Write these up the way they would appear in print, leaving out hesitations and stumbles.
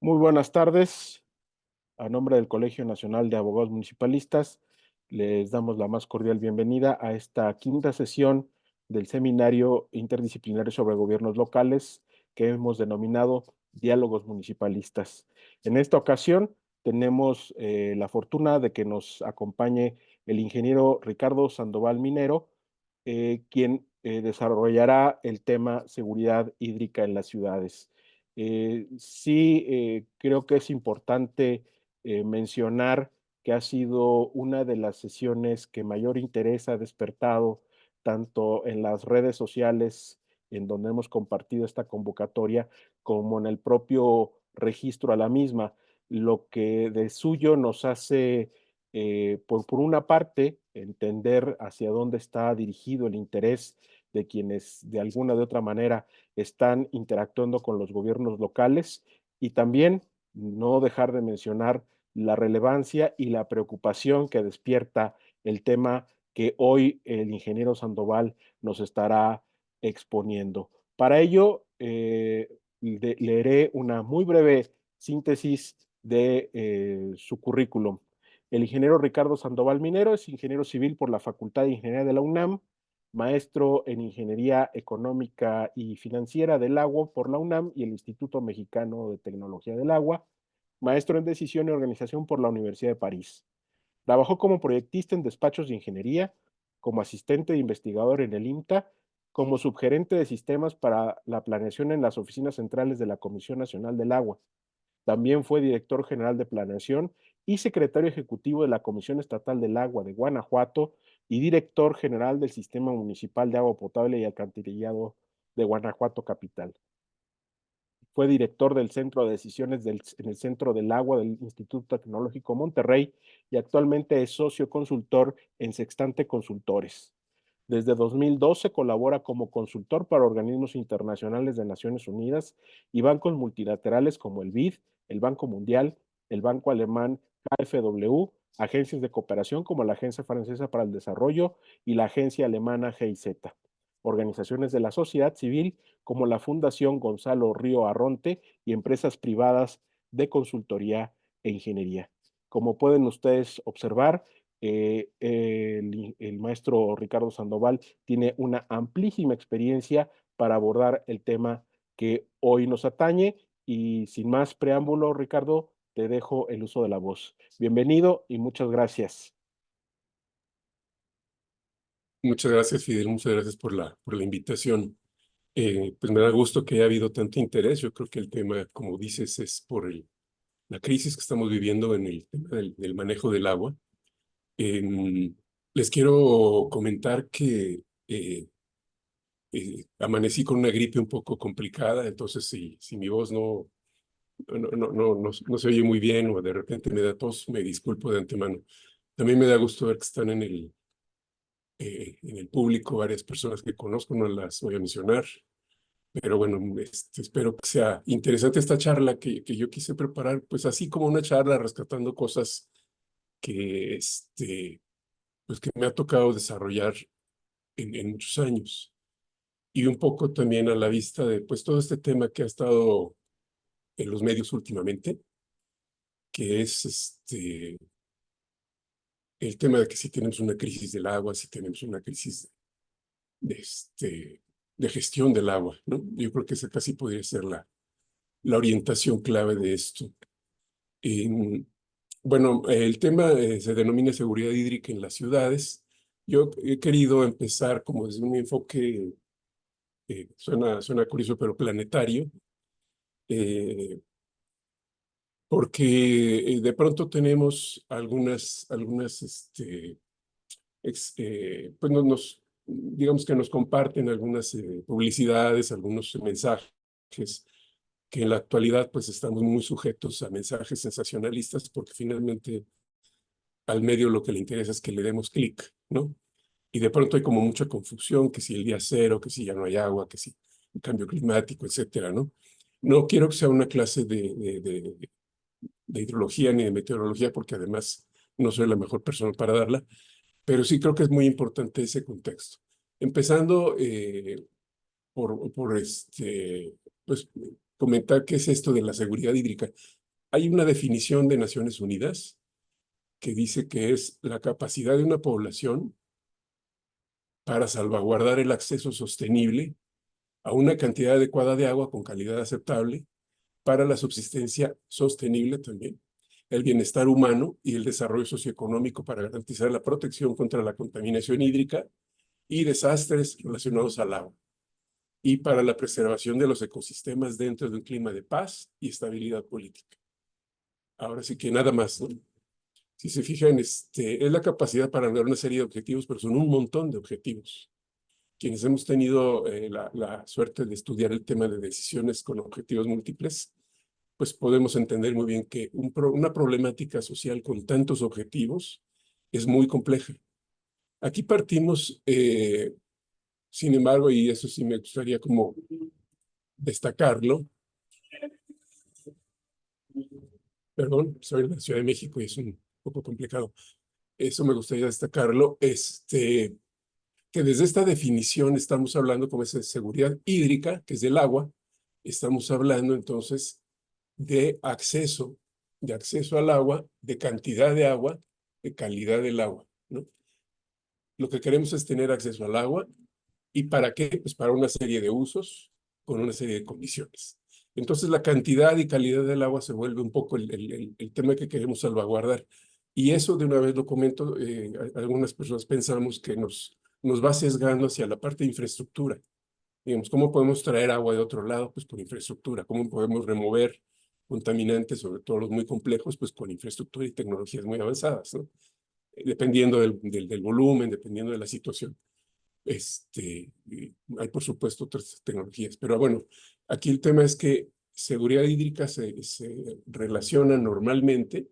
Muy buenas tardes. A nombre del Colegio Nacional de Abogados Municipalistas, les damos la más cordial bienvenida a esta quinta sesión del Seminario Interdisciplinario sobre Gobiernos Locales que hemos denominado Diálogos Municipalistas. En esta ocasión tenemos la fortuna de que nos acompañe el ingeniero Ricardo Sandoval Minero, quien desarrollará el tema seguridad hídrica en las ciudades. Sí, creo que es importante mencionar que ha sido una de las sesiones que mayor interés ha despertado tanto en las redes sociales en donde hemos compartido esta convocatoria como en el propio registro a la misma, lo que de suyo nos hace, por una parte, entender hacia dónde está dirigido el interés de quienes de alguna de otra manera están interactuando con los gobiernos locales y también no dejar de mencionar la relevancia y la preocupación que despierta el tema que hoy el ingeniero Sandoval nos estará exponiendo. Para ello, leeré una muy breve síntesis de su currículum. El ingeniero Ricardo Sandoval Minero es ingeniero civil por la Facultad de Ingeniería de la UNAM, maestro en Ingeniería Económica y Financiera del Agua por la UNAM y el Instituto Mexicano de Tecnología del Agua, maestro en Decisión y Organización por la Universidad de París. Trabajó como proyectista en despachos de ingeniería, como asistente de investigador en el IMTA, como subgerente de sistemas para la planeación en las oficinas centrales de la Comisión Nacional del Agua. También fue director general de planeación y secretario ejecutivo de la Comisión Estatal del Agua de Guanajuato y director general del Sistema Municipal de Agua Potable y Alcantarillado de Guanajuato Capital. Fue director del Centro de Decisiones en el Centro del Agua del Instituto Tecnológico Monterrey y actualmente es socio consultor en Sextante Consultores. Desde 2012 colabora como consultor para organismos internacionales de Naciones Unidas y bancos multilaterales como el BID, el Banco Mundial, el Banco Alemán KfW, agencias de cooperación como la Agencia Francesa para el Desarrollo y la Agencia Alemana GIZ, organizaciones de la sociedad civil como la Fundación Gonzalo Río Arronte y empresas privadas de consultoría e ingeniería. Como pueden ustedes observar, el maestro Ricardo Sandoval tiene una amplísima experiencia para abordar el tema que hoy nos atañe y sin más preámbulo, Ricardo, te dejo el uso de la voz. Bienvenido y muchas gracias. Muchas gracias, Fidel. Muchas gracias por la invitación. Pues me da gusto que haya habido tanto interés. Yo creo que el tema, como dices, es por la crisis que estamos viviendo en el tema del manejo del agua. Les quiero comentar que amanecí con una gripe un poco complicada, entonces si mi voz no se oye muy bien o de repente me da tos, me disculpo de antemano. También me da gusto ver que están en el público varias personas que conozco, no las voy a mencionar, pero bueno, espero que sea interesante esta charla que yo quise preparar, pues así como una charla rescatando cosas que, pues que me ha tocado desarrollar en muchos años y un poco también a la vista de pues todo este tema que ha estado en los medios últimamente, que es el tema de que si tenemos una crisis del agua, si tenemos una crisis de, de gestión del agua, ¿no? Yo creo que esa casi podría ser la orientación clave de esto. Bueno, el tema se denomina seguridad hídrica en las ciudades. Yo he querido empezar como desde un enfoque, suena curioso, pero planetario, eh, porque de pronto tenemos algunas pues digamos que nos comparten algunas publicidades, algunos mensajes que en la actualidad pues estamos muy sujetos a mensajes sensacionalistas porque finalmente al medio lo que le interesa es que le demos clic, ¿no? Y de pronto hay como mucha confusión, que si el día cero, que si ya no hay agua, que si el cambio climático, etcétera, ¿no? No quiero que sea una clase de hidrología ni de meteorología porque además no soy la mejor persona para darla, pero sí creo que es muy importante ese contexto. Empezando por pues, comentar qué es esto de la seguridad hídrica. Hay una definición de Naciones Unidas que dice que es la capacidad de una población para salvaguardar el acceso sostenible a una cantidad adecuada de agua con calidad aceptable para la subsistencia sostenible también, el bienestar humano y el desarrollo socioeconómico para garantizar la protección contra la contaminación hídrica y desastres relacionados al agua, y para la preservación de los ecosistemas dentro de un clima de paz y estabilidad política. Ahora sí que nada más, ¿no? Si se fijan, es la capacidad para lograr una serie de objetivos, pero son un montón de objetivos. Quienes hemos tenido la suerte de estudiar el tema de decisiones con objetivos múltiples, pues podemos entender muy bien que una problemática social con tantos objetivos es muy compleja. Aquí partimos, sin embargo, y eso sí me gustaría como destacarlo, perdón, soy de la Ciudad de México y es un poco complicado, eso me gustaría destacarlo, que desde esta definición estamos hablando como es de seguridad hídrica, que es del agua, estamos hablando entonces de acceso al agua, de cantidad de agua, de calidad del agua, ¿no? Lo que queremos es tener acceso al agua. ¿Y para qué? Pues para una serie de usos, con una serie de condiciones. Entonces la cantidad y calidad del agua se vuelve un poco el tema que queremos salvaguardar. Y eso de una vez lo comento, algunas personas pensamos que nos va sesgando hacia la parte de infraestructura. Digamos, ¿cómo podemos traer agua de otro lado? Pues con infraestructura. ¿Cómo podemos remover contaminantes, sobre todo los muy complejos? Pues con infraestructura y tecnologías muy avanzadas, ¿no? Dependiendo del volumen, dependiendo de la situación. Hay por supuesto otras tecnologías, pero bueno, aquí el tema es que seguridad hídrica se relaciona normalmente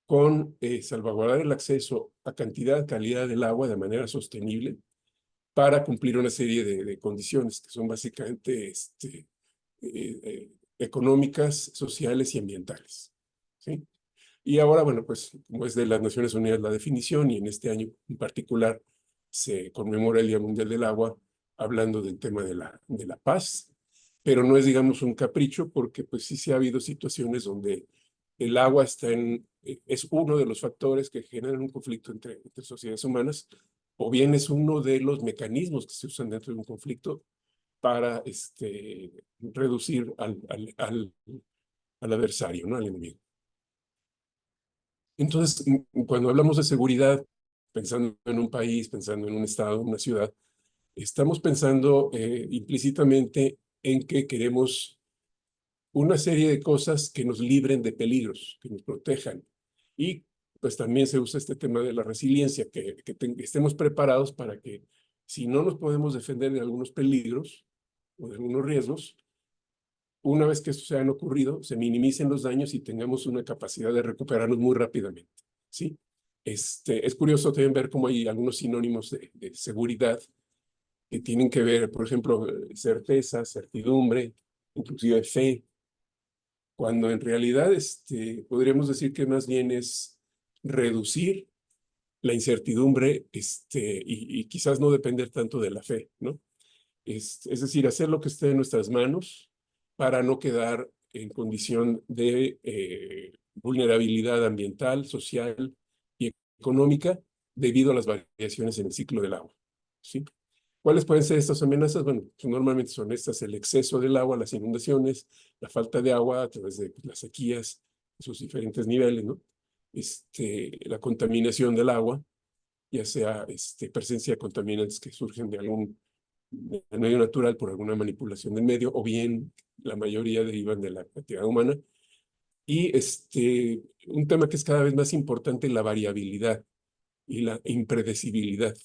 con salvaguardar el acceso a cantidad, calidad del agua de manera sostenible para cumplir una serie de condiciones que son básicamente económicas, sociales y ambientales, ¿sí? Y ahora, bueno, pues como es de las Naciones Unidas la definición, y en este año en particular se conmemora el Día Mundial del Agua, hablando del tema de la paz, pero no es, digamos, un capricho, porque pues sí se ha habido situaciones donde el agua es uno de los factores que generan un conflicto entre sociedades humanas, o bien es uno de los mecanismos que se usan dentro de un conflicto para reducir al adversario, ¿no? Al enemigo. Entonces, cuando hablamos de seguridad, pensando en un país, pensando en un estado, una ciudad, estamos pensando implícitamente en que queremos una serie de cosas que nos libren de peligros, que nos protejan. Y pues también se usa este tema de la resiliencia, que estemos preparados para que si no nos podemos defender de algunos peligros o de algunos riesgos, una vez que estos se han ocurrido, se minimicen los daños y tengamos una capacidad de recuperarnos muy rápidamente, ¿sí? Es curioso también ver cómo hay algunos sinónimos de seguridad que tienen que ver, por ejemplo, certeza, certidumbre, inclusive fe, cuando en realidad podríamos decir que más bien es reducir la incertidumbre y quizás no depender tanto de la fe, ¿no? Es decir, hacer lo que esté en nuestras manos para no quedar en condición de vulnerabilidad ambiental, social y económica debido a las variaciones en el ciclo del agua, ¿sí? ¿Cuáles pueden ser estas amenazas? Bueno, pues normalmente son estas: el exceso del agua, las inundaciones, la falta de agua a través de las sequías, sus diferentes niveles, ¿no? La contaminación del agua, ya sea presencia de contaminantes que surgen de algún del medio natural por alguna manipulación del medio, o bien la mayoría derivan de la actividad humana. Y un tema que es cada vez más importante, la variabilidad y la impredecibilidad.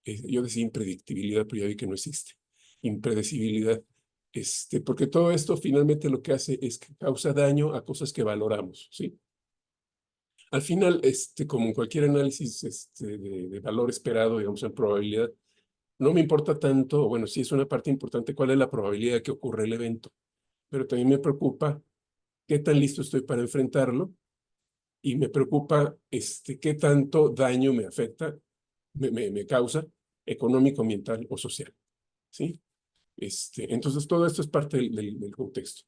Yo decía impredictibilidad, pero ya vi que no existe. Impredecibilidad. Porque todo esto finalmente lo que hace es que causa daño a cosas que valoramos, ¿sí? Al final, como en cualquier análisis de valor esperado, digamos, en probabilidad, no me importa tanto, bueno, sí es una parte importante cuál es la probabilidad de que ocurra el evento, pero también me preocupa qué tan listo estoy para enfrentarlo, y me preocupa qué tanto daño me afecta, me causa, económico, ambiental o social, ¿sí? Entonces, todo esto es parte del contexto.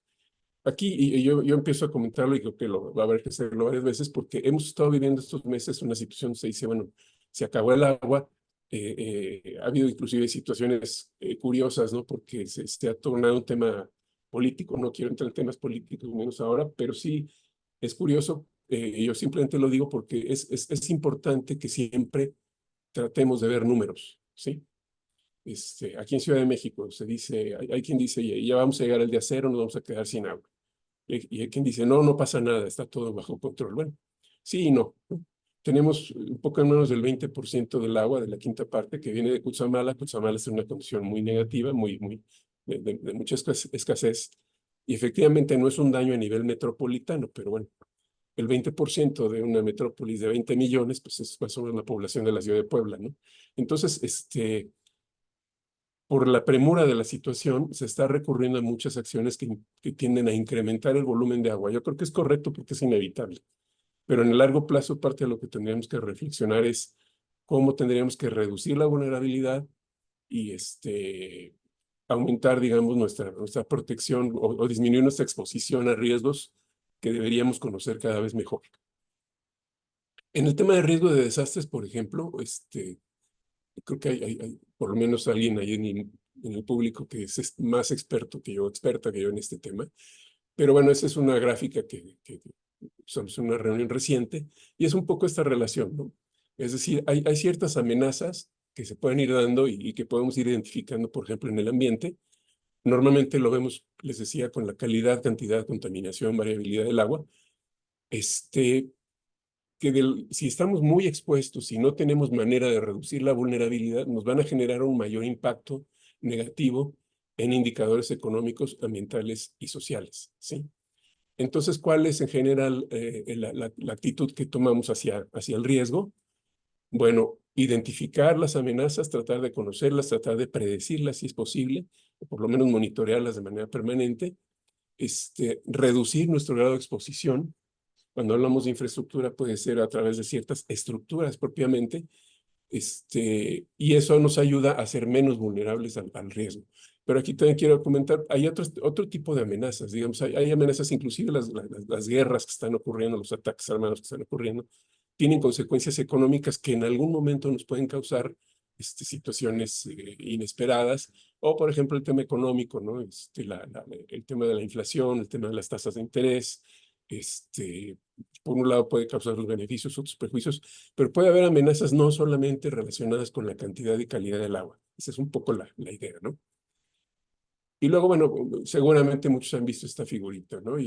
Aquí, y yo empiezo a comentarlo y creo que va a haber que hacerlo varias veces porque hemos estado viviendo estos meses una situación, se dice, bueno, se acabó el agua, ha habido inclusive situaciones curiosas, ¿no? Porque se ha tornado un tema político, no quiero entrar en temas políticos menos ahora, pero sí es curioso, yo simplemente lo digo porque es importante que siempre tratemos de ver números, ¿sí? Aquí en Ciudad de México se dice, hay quien dice, ya vamos a llegar al día cero, nos vamos a quedar sin agua. Y hay quien dice, no, no pasa nada, está todo bajo control. Bueno, sí y no. Tenemos un poco menos del 20% del agua, de la quinta parte, que viene de Cutzamala. Cutzamala es una condición muy negativa, de mucha escasez. Y efectivamente no es un daño a nivel metropolitano, pero bueno, el 20% de una metrópolis de 20 millones, pues es más o menos la población de la ciudad de Puebla, ¿no? Entonces, por la premura de la situación, se está recurriendo a muchas acciones que tienden a incrementar el volumen de agua. Yo creo que es correcto porque es inevitable, pero en el largo plazo parte de lo que tendríamos que reflexionar es cómo tendríamos que reducir la vulnerabilidad y aumentar, digamos, nuestra protección o disminuir nuestra exposición a riesgos que deberíamos conocer cada vez mejor. En el tema de riesgo de desastres, por ejemplo, creo que hay por lo menos alguien ahí en el público que es más experto que yo, experta que yo en este tema. Pero bueno, esa es una gráfica que usamos en una reunión reciente y es un poco esta relación, ¿no? Es decir, hay ciertas amenazas que se pueden ir dando y que podemos ir identificando, por ejemplo, en el ambiente. Normalmente lo vemos, les decía, con la calidad, cantidad, contaminación, variabilidad del agua. Si estamos muy expuestos y no tenemos manera de reducir la vulnerabilidad, nos van a generar un mayor impacto negativo en indicadores económicos, ambientales y sociales, ¿sí? Entonces, ¿cuál es en general la actitud que tomamos hacia el riesgo? Bueno, identificar las amenazas, tratar de conocerlas, tratar de predecirlas si es posible, o por lo menos monitorearlas de manera permanente, reducir nuestro grado de exposición. Cuando hablamos de infraestructura puede ser a través de ciertas estructuras propiamente, y eso nos ayuda a ser menos vulnerables al riesgo. Pero aquí también quiero comentar, hay otro tipo de amenazas, digamos, hay amenazas, inclusive las guerras que están ocurriendo, los ataques armados que están ocurriendo, tienen consecuencias económicas que en algún momento nos pueden causar situaciones inesperadas, o por ejemplo el tema económico, ¿no? El tema de la inflación, el tema de las tasas de interés, por un lado puede causar los beneficios, otros perjuicios, pero puede haber amenazas no solamente relacionadas con la cantidad y calidad del agua. Esa es un poco la idea, ¿no? Y luego, bueno, seguramente muchos han visto esta figurita, ¿no?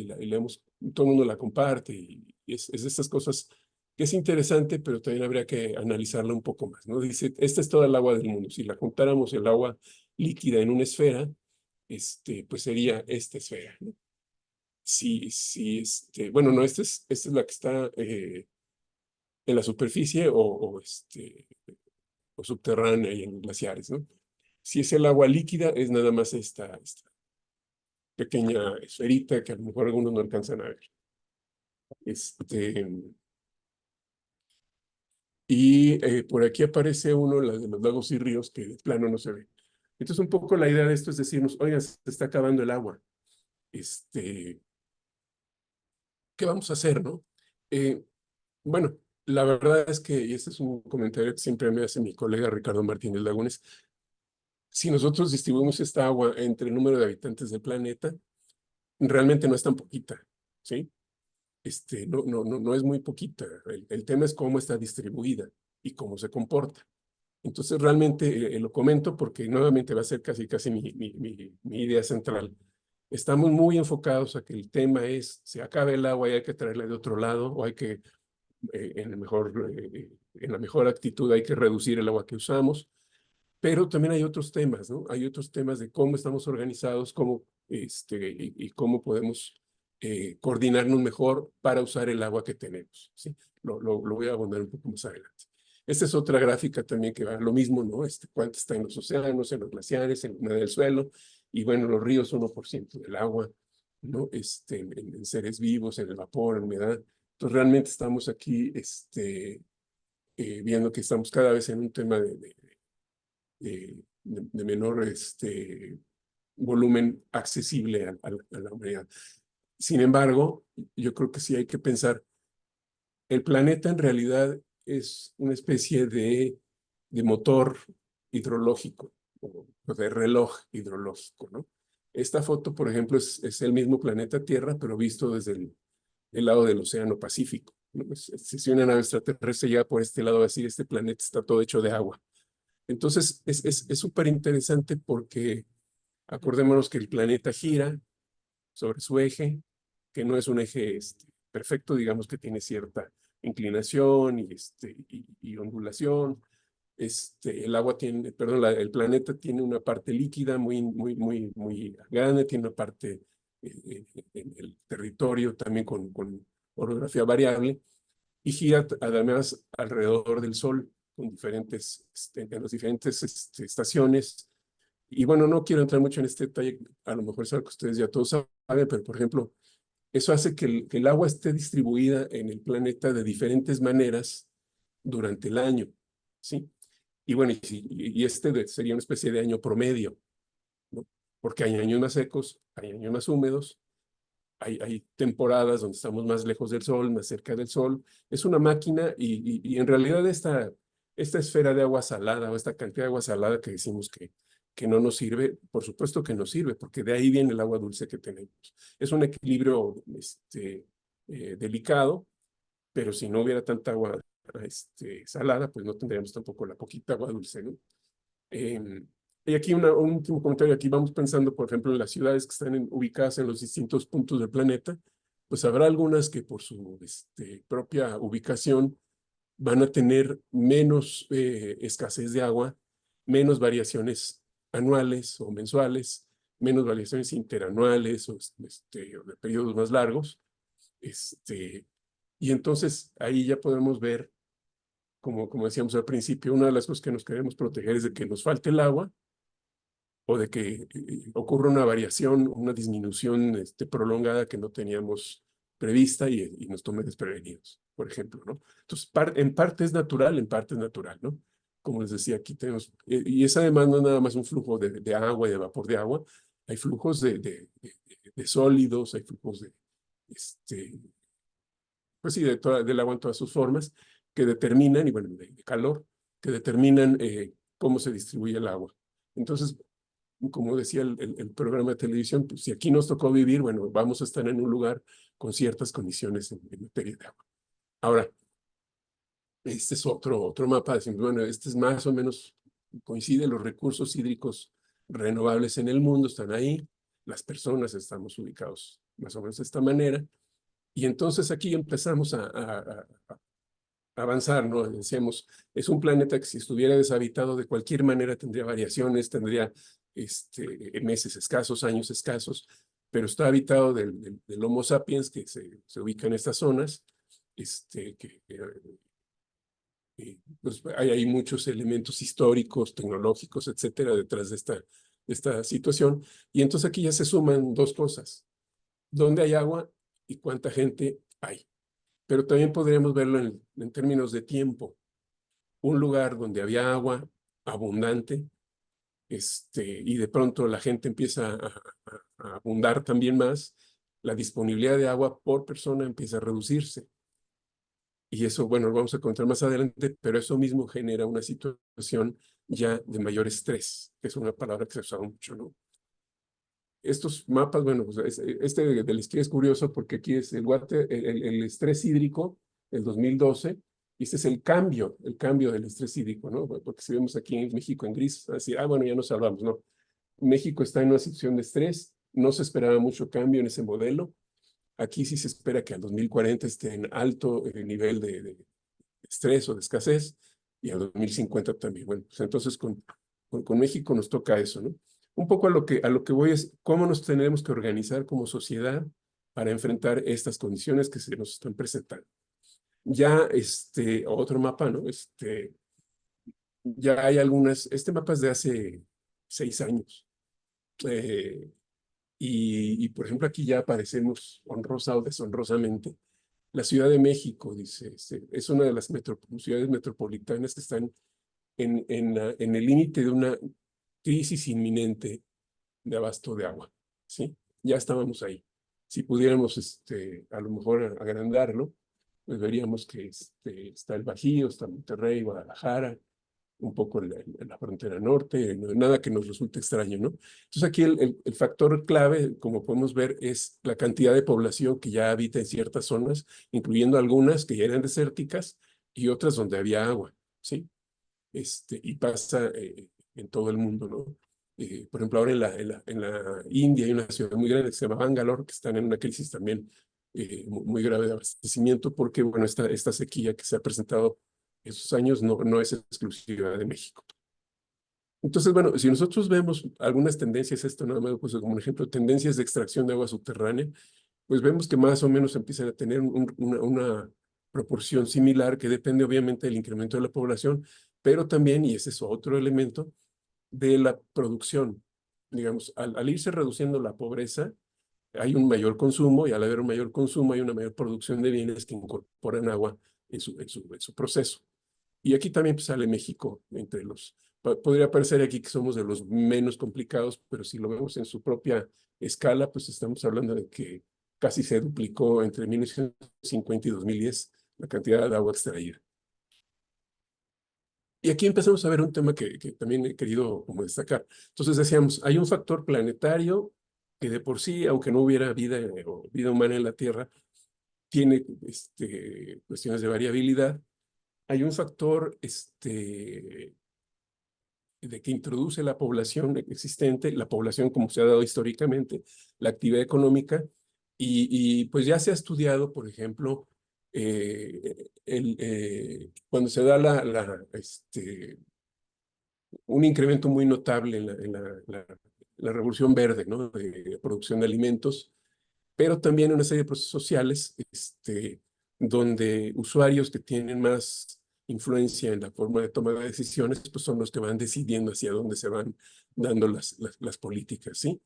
Todo el mundo la comparte y es de estas cosas que es interesante, pero también habría que analizarla un poco más, ¿no? Dice, esta es toda el agua del mundo. Si la juntáramos el agua líquida en una esfera, pues sería esta esfera, ¿no? Sí, bueno, no, esta es la que está en la superficie o subterránea y en los glaciares, ¿no? Si es el agua líquida, es nada más esta pequeña esferita que a lo mejor algunos no alcanzan a ver. Por aquí aparece uno, la de los lagos y ríos, que de plano no se ve. Entonces, un poco la idea de esto es decirnos, oigan, se está acabando el agua. ¿Qué vamos a hacer, no? Bueno, la verdad es que, y este es un comentario que siempre me hace mi colega Ricardo Martínez Lagunes, si nosotros distribuimos esta agua entre el número de habitantes del planeta, realmente no es tan poquita, ¿sí? No es muy poquita. El tema es cómo está distribuida y cómo se comporta. Entonces, realmente lo comento porque nuevamente va a ser casi mi idea central. Estamos muy enfocados a que el tema es, se acabe el agua y hay que traerla de otro lado, o hay que, en la mejor actitud, hay que reducir el agua que usamos. Pero también hay otros temas, ¿no? Hay otros temas de cómo estamos organizados, y cómo podemos coordinarnos mejor para usar el agua que tenemos, ¿sí? Lo voy a abundar un poco más adelante. Esta es otra gráfica también que va a lo mismo, ¿no? Cuánto está en los océanos, en los glaciares, en la humedad del suelo, y bueno, los ríos 1% del agua, ¿no? En seres vivos, en el vapor, en humedad. Entonces realmente estamos aquí, viendo que estamos cada vez en un tema de menor volumen accesible a la humanidad. Sin embargo, yo creo que sí hay que pensar, el planeta en realidad es una especie de motor hidrológico o de reloj hidrológico, ¿no? Esta foto, por ejemplo, es el mismo planeta Tierra, pero visto desde el lado del Océano Pacífico, ¿no? Si una nave extraterrestre llega por este lado, va a decir, este planeta está todo hecho de agua. Entonces, es súper interesante porque acordémonos que el planeta gira sobre su eje, que no es un eje perfecto, digamos que tiene cierta inclinación y ondulación. El agua tiene, perdón, el planeta tiene una parte líquida muy grande, tiene una parte en el territorio también con orografía variable y gira además alrededor del Sol con en las diferentes estaciones. Y bueno, no quiero entrar mucho en este detalle, a lo mejor es algo que ustedes ya todos saben, pero por ejemplo, eso hace que el agua esté distribuida en el planeta de diferentes maneras durante el año, ¿sí? Y bueno, sería una especie de año promedio, ¿no? Porque hay años más secos, hay años más húmedos, hay temporadas donde estamos más lejos del sol, más cerca del sol. Es una máquina y en realidad esta esfera de agua salada o esta cantidad de agua salada que decimos que no nos sirve, por supuesto que nos sirve, porque de ahí viene el agua dulce que tenemos. Es un equilibrio delicado, pero si no hubiera tanta agua salada, pues no tendríamos tampoco la poquita agua dulce, ¿no? Y aquí un último comentario, aquí vamos pensando, por ejemplo, en las ciudades que están ubicadas en los distintos puntos del planeta, pues habrá algunas que por su propia ubicación van a tener menos escasez de agua, menos variaciones anuales o mensuales, menos variaciones interanuales o de periodos más largos. Y entonces ahí ya podemos ver, como decíamos al principio, una de las cosas que nos queremos proteger es de que nos falte el agua o de que ocurra una variación, una disminución prolongada que no teníamos prevista y nos tome desprevenidos, por ejemplo, ¿no? Entonces, en parte es natural, en parte es natural, ¿no? Como les decía, aquí tenemos, y es además no nada más un flujo de agua y de vapor de agua, hay flujos de sólidos, hay flujos pues sí, del agua en todas sus formas, que determinan, y bueno, de calor, que determinan cómo se distribuye el agua. Entonces, como decía el programa de televisión, pues si aquí nos tocó vivir, bueno, vamos a estar en un lugar con ciertas condiciones en materia de agua. Ahora, este es otro mapa, decimos, bueno, este es más o menos, coincide, los recursos hídricos renovables en el mundo están ahí, las personas estamos ubicados más o menos de esta manera, y entonces aquí empezamos a avanzar, ¿no? Decíamos, es un planeta que si estuviera deshabitado de cualquier manera tendría variaciones, tendría meses escasos, años escasos, pero está habitado del Homo sapiens que se ubica en estas zonas, pues hay muchos elementos históricos, tecnológicos, etcétera, detrás de esta situación. Y entonces aquí ya se suman dos cosas: dónde hay agua y cuánta gente hay. Pero también podríamos verlo en términos de tiempo. Un lugar donde había agua abundante, y de pronto la gente empieza a abundar también más, la disponibilidad de agua por persona empieza a reducirse. Y eso, bueno, lo vamos a encontrar más adelante, pero eso mismo genera una situación ya de mayor estrés, que es una palabra que se ha usado mucho, ¿no? Estos mapas, bueno, pues de la izquierda es curioso porque aquí es el estrés hídrico del 2012, y este es el cambio del estrés hídrico, ¿no? Porque si vemos aquí en México en gris, así, bueno, ya nos salvamos, ¿no? México está en una situación de estrés, no se esperaba mucho cambio en ese modelo. Aquí sí se espera que al 2040 esté en alto nivel de estrés o de escasez, y al 2050 también. Bueno, pues entonces con México nos toca eso, ¿no? Un poco a lo que voy es cómo nos tenemos que organizar como sociedad para enfrentar estas condiciones que se nos están presentando. Ya otro mapa, ¿no? Ya hay este mapa es de hace 6 años. Por ejemplo, aquí ya aparecemos honrosa o deshonrosamente. La Ciudad de México, dice, es una de las ciudades metropolitanas que están en el límite de una crisis inminente de abasto de agua, ¿sí? Ya estábamos ahí. Si pudiéramos, a lo mejor agrandarlo, pues veríamos que está el Bajío, está Monterrey, Guadalajara, un poco en la frontera norte, nada que nos resulte extraño, ¿no? Entonces aquí el factor clave, como podemos ver, es la cantidad de población que ya habita en ciertas zonas, incluyendo algunas que ya eran desérticas y otras donde había agua, ¿sí? Y pasa en todo el mundo, ¿no? Por ejemplo, ahora en la India hay una ciudad muy grande que se llama Bangalore, que están en una crisis también muy grave de abastecimiento, porque, bueno, esta sequía que se ha presentado esos años no es exclusiva de México. Entonces, bueno, si nosotros vemos algunas tendencias, esto nada más pues, como un ejemplo, tendencias de extracción de agua subterránea, pues vemos que más o menos empiezan a tener una proporción similar que depende obviamente del incremento de la población, pero también, y ese es otro elemento, de la producción. Digamos, al irse reduciendo la pobreza, hay un mayor consumo y al haber un mayor consumo hay una mayor producción de bienes que incorporan agua en su proceso. Y aquí también pues, sale México entre los... Podría parecer aquí que somos de los menos complicados, pero si lo vemos en su propia escala, pues estamos hablando de que casi se duplicó entre 1950 y 2010 la cantidad de agua extraída. Y aquí empezamos a ver un tema que también he querido como destacar. Entonces decíamos, hay un factor planetario que de por sí, aunque no hubiera vida o vida humana en la Tierra, tiene cuestiones de variabilidad. Hay un factor de que introduce la población existente, la población como se ha dado históricamente, la actividad económica, y pues ya se ha estudiado, por ejemplo, cuando se da un incremento muy notable en la revolución verde, ¿no? De producción de alimentos, pero también una serie de procesos sociales, donde usuarios que tienen más influencia en la forma de toma de decisiones, pues son los que van decidiendo hacia dónde se van dando las políticas, ¿sí?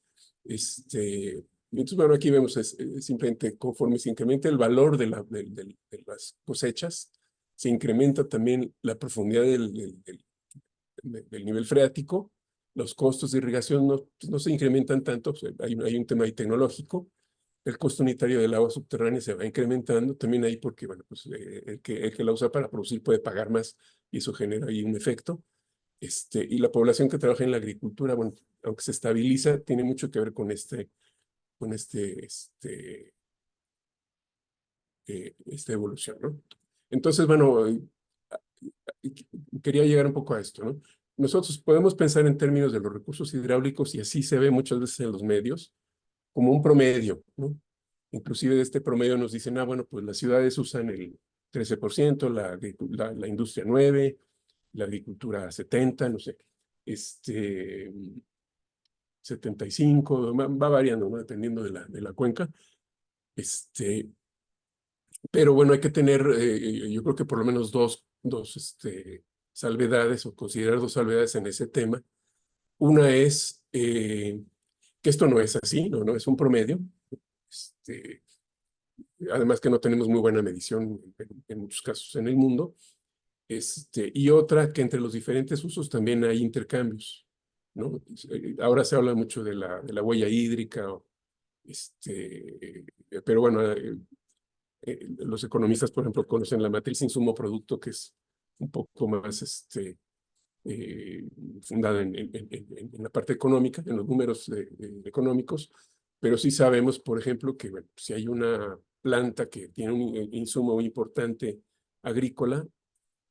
Entonces, bueno, aquí vemos simplemente conforme se incrementa el valor de las cosechas, se incrementa también la profundidad del nivel freático, los costos de irrigación no se incrementan tanto, pues hay un tema ahí tecnológico, el costo unitario del agua subterránea se va incrementando, también ahí porque, bueno, pues el que la usa para producir puede pagar más y eso genera ahí un efecto. Y la población que trabaja en la agricultura, bueno, aunque se estabiliza, tiene mucho que ver con esta evolución, ¿no? Entonces, bueno, quería llegar un poco a esto, ¿no? Nosotros podemos pensar en términos de los recursos hidráulicos y así se ve muchas veces en los medios, como un promedio, ¿no? Inclusive de este promedio nos dicen, bueno, pues las ciudades usan el 13%, la industria 9%, la agricultura 70%, no sé, 75%, va variando, ¿no? Dependiendo de la cuenca. Pero bueno, hay que tener, yo creo que por lo menos dos salvedades o considerar dos salvedades en ese tema. Una es que esto no es así, no es un promedio. Este, Además que no tenemos muy buena medición en muchos casos en el mundo. Y otra, que entre los diferentes usos también hay intercambios, ¿no? Ahora se habla mucho de la huella hídrica, pero bueno, los economistas, por ejemplo, conocen la matriz insumo-producto, que es un poco más eh, fundada en la parte económica, en los números económicos, pero sí sabemos, por ejemplo, que bueno, si hay una planta que tiene un insumo muy importante agrícola,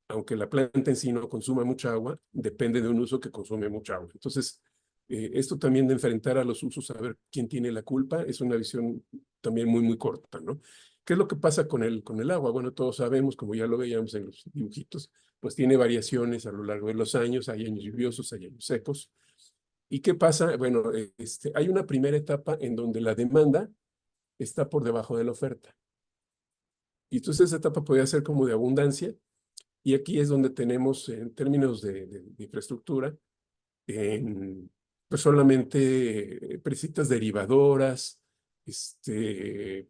aunque la planta en sí no consuma mucha agua, depende de un uso que consume mucha agua. Entonces, esto también de enfrentar a los usos, a ver quién tiene la culpa, es una visión también muy, muy corta, ¿no? ¿Qué es lo que pasa con el agua? Bueno, todos sabemos, como ya lo veíamos en los dibujitos, pues tiene variaciones a lo largo de los años, hay años lluviosos, hay años secos. ¿Y qué pasa? Bueno, hay una primera etapa en donde la demanda está por debajo de la oferta. Y entonces esa etapa podría ser como de abundancia, y aquí es donde tenemos, en términos de infraestructura, pues solamente presitas derivadoras, que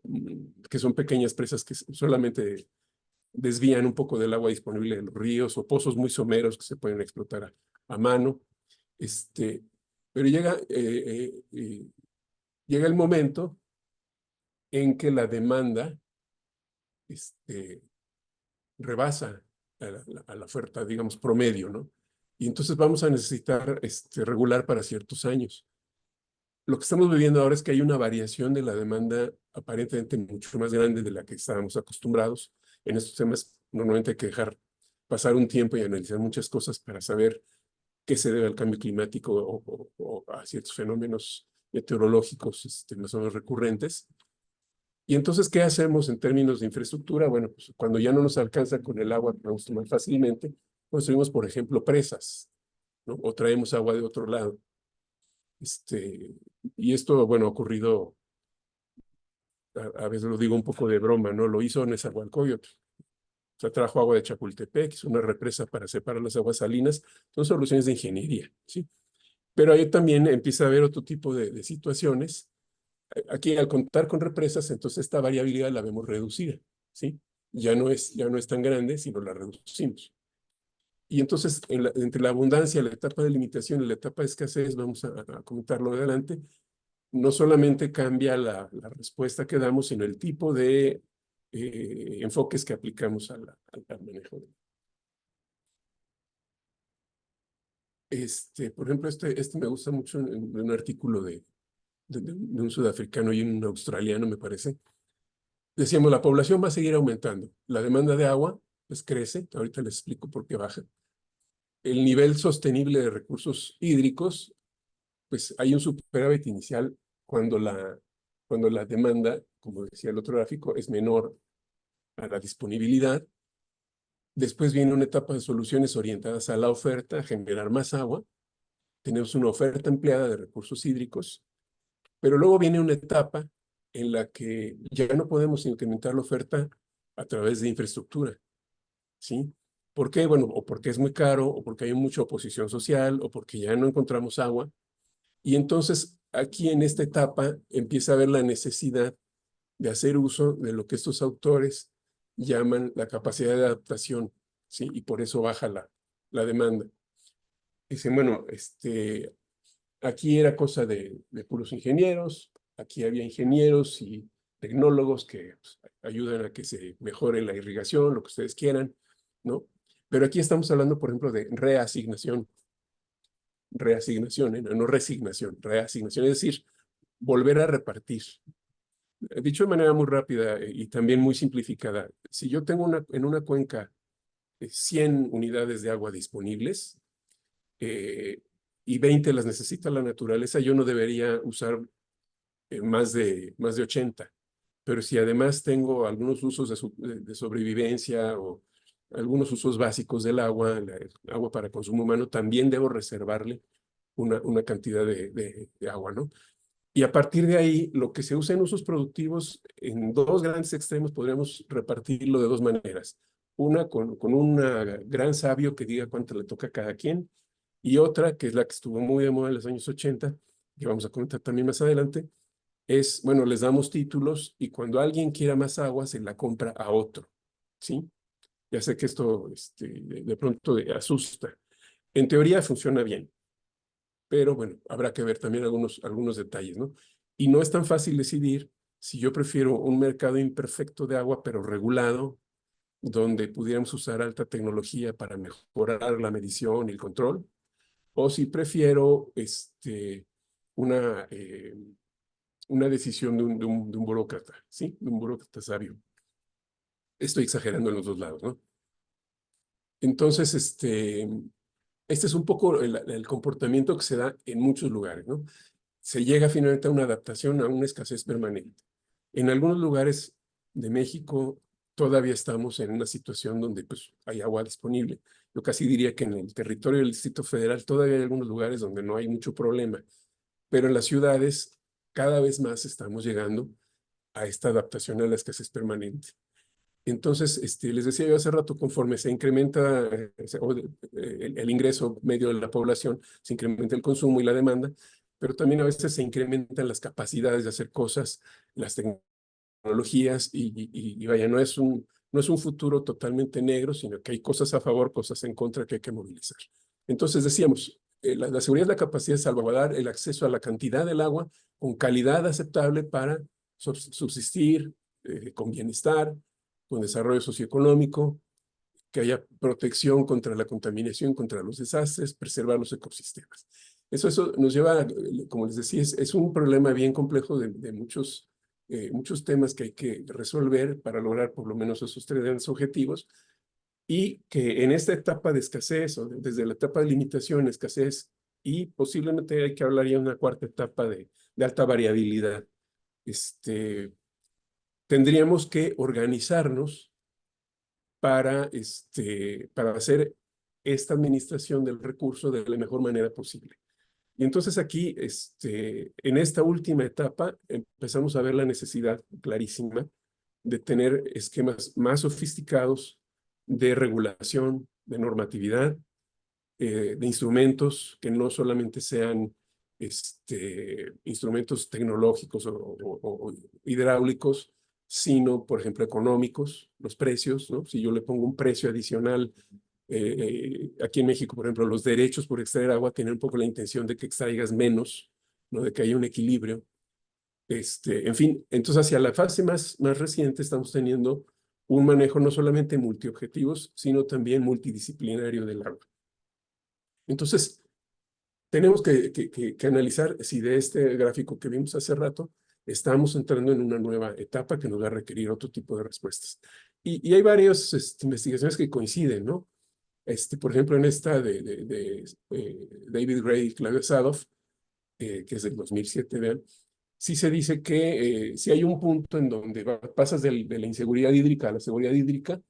son pequeñas presas que solamente desvían un poco del agua disponible de los ríos, o pozos muy someros que se pueden explotar a mano. Pero llega el momento en que la demanda rebasa a la oferta, digamos, promedio, ¿no? Y entonces vamos a necesitar regular para ciertos años. Lo que estamos viviendo ahora es que hay una variación de la demanda aparentemente mucho más grande de la que estábamos acostumbrados. En estos temas normalmente hay que dejar pasar un tiempo y analizar muchas cosas para saber qué se debe al cambio climático o a ciertos fenómenos meteorológicos más o menos recurrentes. Y entonces, ¿qué hacemos en términos de infraestructura? Bueno, pues cuando ya no nos alcanza con el agua que podemos tomar fácilmente, construimos, por ejemplo, presas, ¿no? O traemos agua de otro lado. Y esto, bueno, ha ocurrido, a veces lo digo un poco de broma, ¿no? Lo hizo Nezahualcóyotl. O sea, trajo agua de Chapultepec, hizo una represa para separar las aguas salinas. Son soluciones de ingeniería, ¿sí? Pero ahí también empieza a haber otro tipo de situaciones. Aquí, al contar con represas, entonces esta variabilidad la vemos reducida, ¿sí? Ya no es tan grande, sino la reducimos. Y entonces, entre la abundancia, la etapa de limitación y la etapa de escasez, vamos a comentarlo adelante, no solamente cambia la respuesta que damos, sino el tipo de enfoques que aplicamos al manejo. Por ejemplo, este me gusta mucho en un artículo de un sudafricano y un australiano, me parece. Decíamos, la población va a seguir aumentando. La demanda de agua, pues crece. Ahorita les explico por qué baja. El nivel sostenible de recursos hídricos, pues hay un superávit inicial cuando la demanda, como decía el otro gráfico, es menor a la disponibilidad. Después viene una etapa de soluciones orientadas a la oferta, a generar más agua. Tenemos una oferta empleada de recursos hídricos, pero luego viene una etapa en la que ya no podemos incrementar la oferta a través de infraestructura, ¿sí? ¿Por qué? Bueno, o porque es muy caro, o porque hay mucha oposición social, o porque ya no encontramos agua. Y entonces, aquí en esta etapa empieza a haber la necesidad de hacer uso de lo que estos autores llaman la capacidad de adaptación, ¿sí? Y por eso baja la demanda. Dicen, bueno, aquí era cosa de puros ingenieros, aquí había ingenieros y tecnólogos que pues, ayudan a que se mejore la irrigación, lo que ustedes quieran, ¿no? Pero aquí estamos hablando, por ejemplo, de reasignación, no resignación, reasignación, es decir, volver a repartir. Dicho de manera muy rápida y también muy simplificada, si yo tengo en una cuenca 100 unidades de agua disponibles, eh, y 20 las necesita la naturaleza, yo no debería usar más de 80. Pero si además tengo algunos usos de sobrevivencia o algunos usos básicos del agua, el agua para consumo humano, también debo reservarle una cantidad de agua, ¿no? Y a partir de ahí, lo que se usa en usos productivos, en dos grandes extremos, podríamos repartirlo de dos maneras. Una con un gran sabio que diga cuánto le toca a cada quien, y otra, que es la que estuvo muy de moda en los años 80, que vamos a comentar también más adelante, es, bueno, les damos títulos y cuando alguien quiera más agua, se la compra a otro, ¿sí? Ya sé que esto de pronto asusta. En teoría funciona bien, pero bueno, habrá que ver también algunos detalles, ¿no? Y no es tan fácil decidir si yo prefiero un mercado imperfecto de agua, pero regulado, donde pudiéramos usar alta tecnología para mejorar la medición y el control, o si prefiero una, eh, una decisión de un burócrata, ¿sí? De un burócrata sabio. Estoy exagerando en los dos lados, ¿no? Entonces, este es un poco el comportamiento que se da en muchos lugares, ¿no? Se llega finalmente a una adaptación, a una escasez permanente. En algunos lugares de México todavía estamos en una situación donde pues, hay agua disponible. Yo casi diría que en el territorio del Distrito Federal todavía hay algunos lugares donde no hay mucho problema, pero en las ciudades cada vez más estamos llegando a esta adaptación a la escasez permanente. Entonces, les decía yo hace rato, conforme se incrementa el ingreso medio de la población, se incrementa el consumo y la demanda, pero también a veces se incrementan las capacidades de hacer cosas, las tecnologías, y vaya, no es un futuro totalmente negro, sino que hay cosas a favor, cosas en contra que hay que movilizar. Entonces decíamos, la seguridad es la capacidad de salvaguardar el acceso a la cantidad del agua con calidad aceptable para subsistir con bienestar, con desarrollo socioeconómico, que haya protección contra la contaminación, contra los desastres, preservar los ecosistemas. Eso nos lleva, como les decía, es un problema bien complejo de muchos temas que hay que resolver para lograr por lo menos esos tres grandes objetivos, y que en esta etapa de escasez, o desde la etapa de limitación, escasez, y posiblemente hay que hablar ya de una cuarta etapa de alta variabilidad, tendríamos que organizarnos para hacer esta administración del recurso de la mejor manera posible. Y entonces aquí, en esta última etapa, empezamos a ver la necesidad clarísima de tener esquemas más sofisticados de regulación, de normatividad, de instrumentos que no solamente sean instrumentos tecnológicos o hidráulicos, sino, por ejemplo, económicos, los precios, ¿no? Si yo le pongo un precio adicional, aquí en México, por ejemplo, los derechos por extraer agua tienen un poco la intención de que extraigas menos, ¿no? De que haya un equilibrio. En fin, entonces hacia la fase más reciente estamos teniendo un manejo no solamente multiobjetivos, sino también multidisciplinario del agua. Entonces, tenemos que analizar si de este gráfico que vimos hace rato, estamos entrando en una nueva etapa que nos va a requerir otro tipo de respuestas. Y hay varias investigaciones que coinciden, ¿no? Por ejemplo, en esta de David Gray y Claudia Sadoff, que es del 2007, vean, sí se dice que si hay un punto en donde pasas de la inseguridad hídrica a la seguridad hídrica,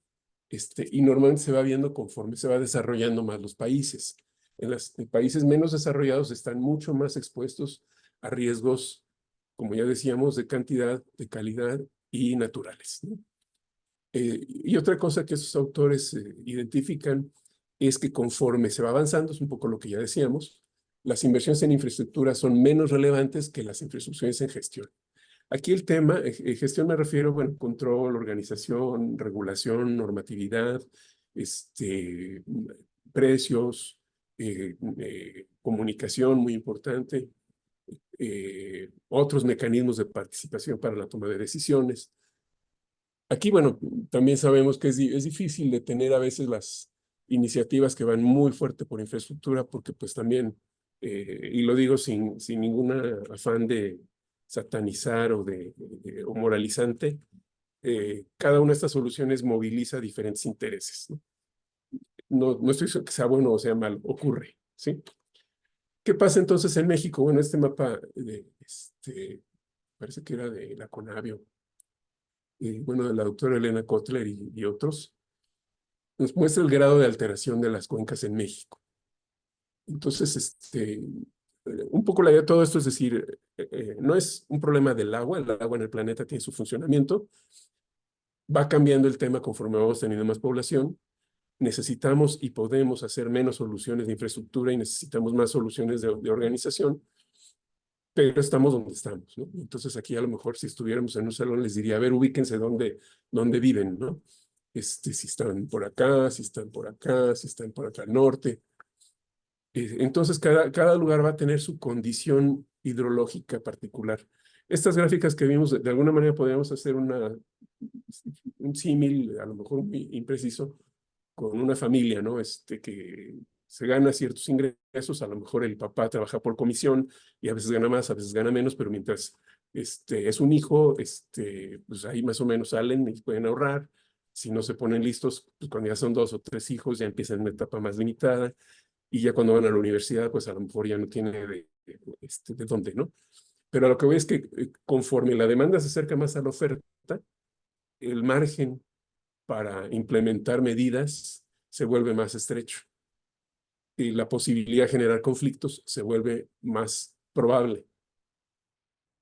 y normalmente se va viendo conforme se va desarrollando más los países. En países menos desarrollados están mucho más expuestos a riesgos, como ya decíamos, de cantidad, de calidad y naturales, ¿no? Y otra cosa que esos autores identifican es que conforme se va avanzando, es un poco lo que ya decíamos, las inversiones en infraestructura son menos relevantes que las infraestructuras en gestión. Aquí el tema, gestión me refiero, bueno, control, organización, regulación, normatividad, precios, comunicación muy importante, otros mecanismos de participación para la toma de decisiones. Aquí, bueno, también sabemos que es difícil detener a veces las iniciativas que van muy fuerte por infraestructura, porque pues también, y lo digo sin ningún afán de satanizar o moralizante, cada una de estas soluciones moviliza diferentes intereses, ¿no? No estoy diciendo que sea bueno o sea malo, ocurre, ¿sí? ¿Qué pasa entonces en México? Bueno, este mapa parece que era de la Conavio, bueno, de la doctora Elena Kotler y otros, nos muestra el grado de alteración de las cuencas en México. Entonces, un poco la idea de todo esto es decir, no es un problema del agua, el agua en el planeta tiene su funcionamiento, va cambiando el tema conforme vamos teniendo más población, necesitamos y podemos hacer menos soluciones de infraestructura y necesitamos más soluciones de organización, pero estamos donde estamos, ¿no? Entonces aquí a lo mejor si estuviéramos en un salón les diría, a ver, ubíquense dónde viven, ¿no? Si están por acá, si están por acá, si están por acá al norte. Entonces cada lugar va a tener su condición hidrológica particular. Estas gráficas que vimos, de alguna manera podríamos hacer un símil, a lo mejor muy impreciso, con una familia, ¿no? Que se gana ciertos ingresos, a lo mejor el papá trabaja por comisión y a veces gana más, a veces gana menos, pero mientras es un hijo, pues ahí más o menos salen y pueden ahorrar. Si no se ponen listos, pues cuando ya son 2 o 3 hijos, ya empiezan en una etapa más limitada y ya cuando van a la universidad, pues a lo mejor ya no tiene de dónde, ¿no? Pero a lo que voy es que conforme la demanda se acerca más a la oferta, el margen para implementar medidas se vuelve más estrecho y la posibilidad de generar conflictos se vuelve más probable.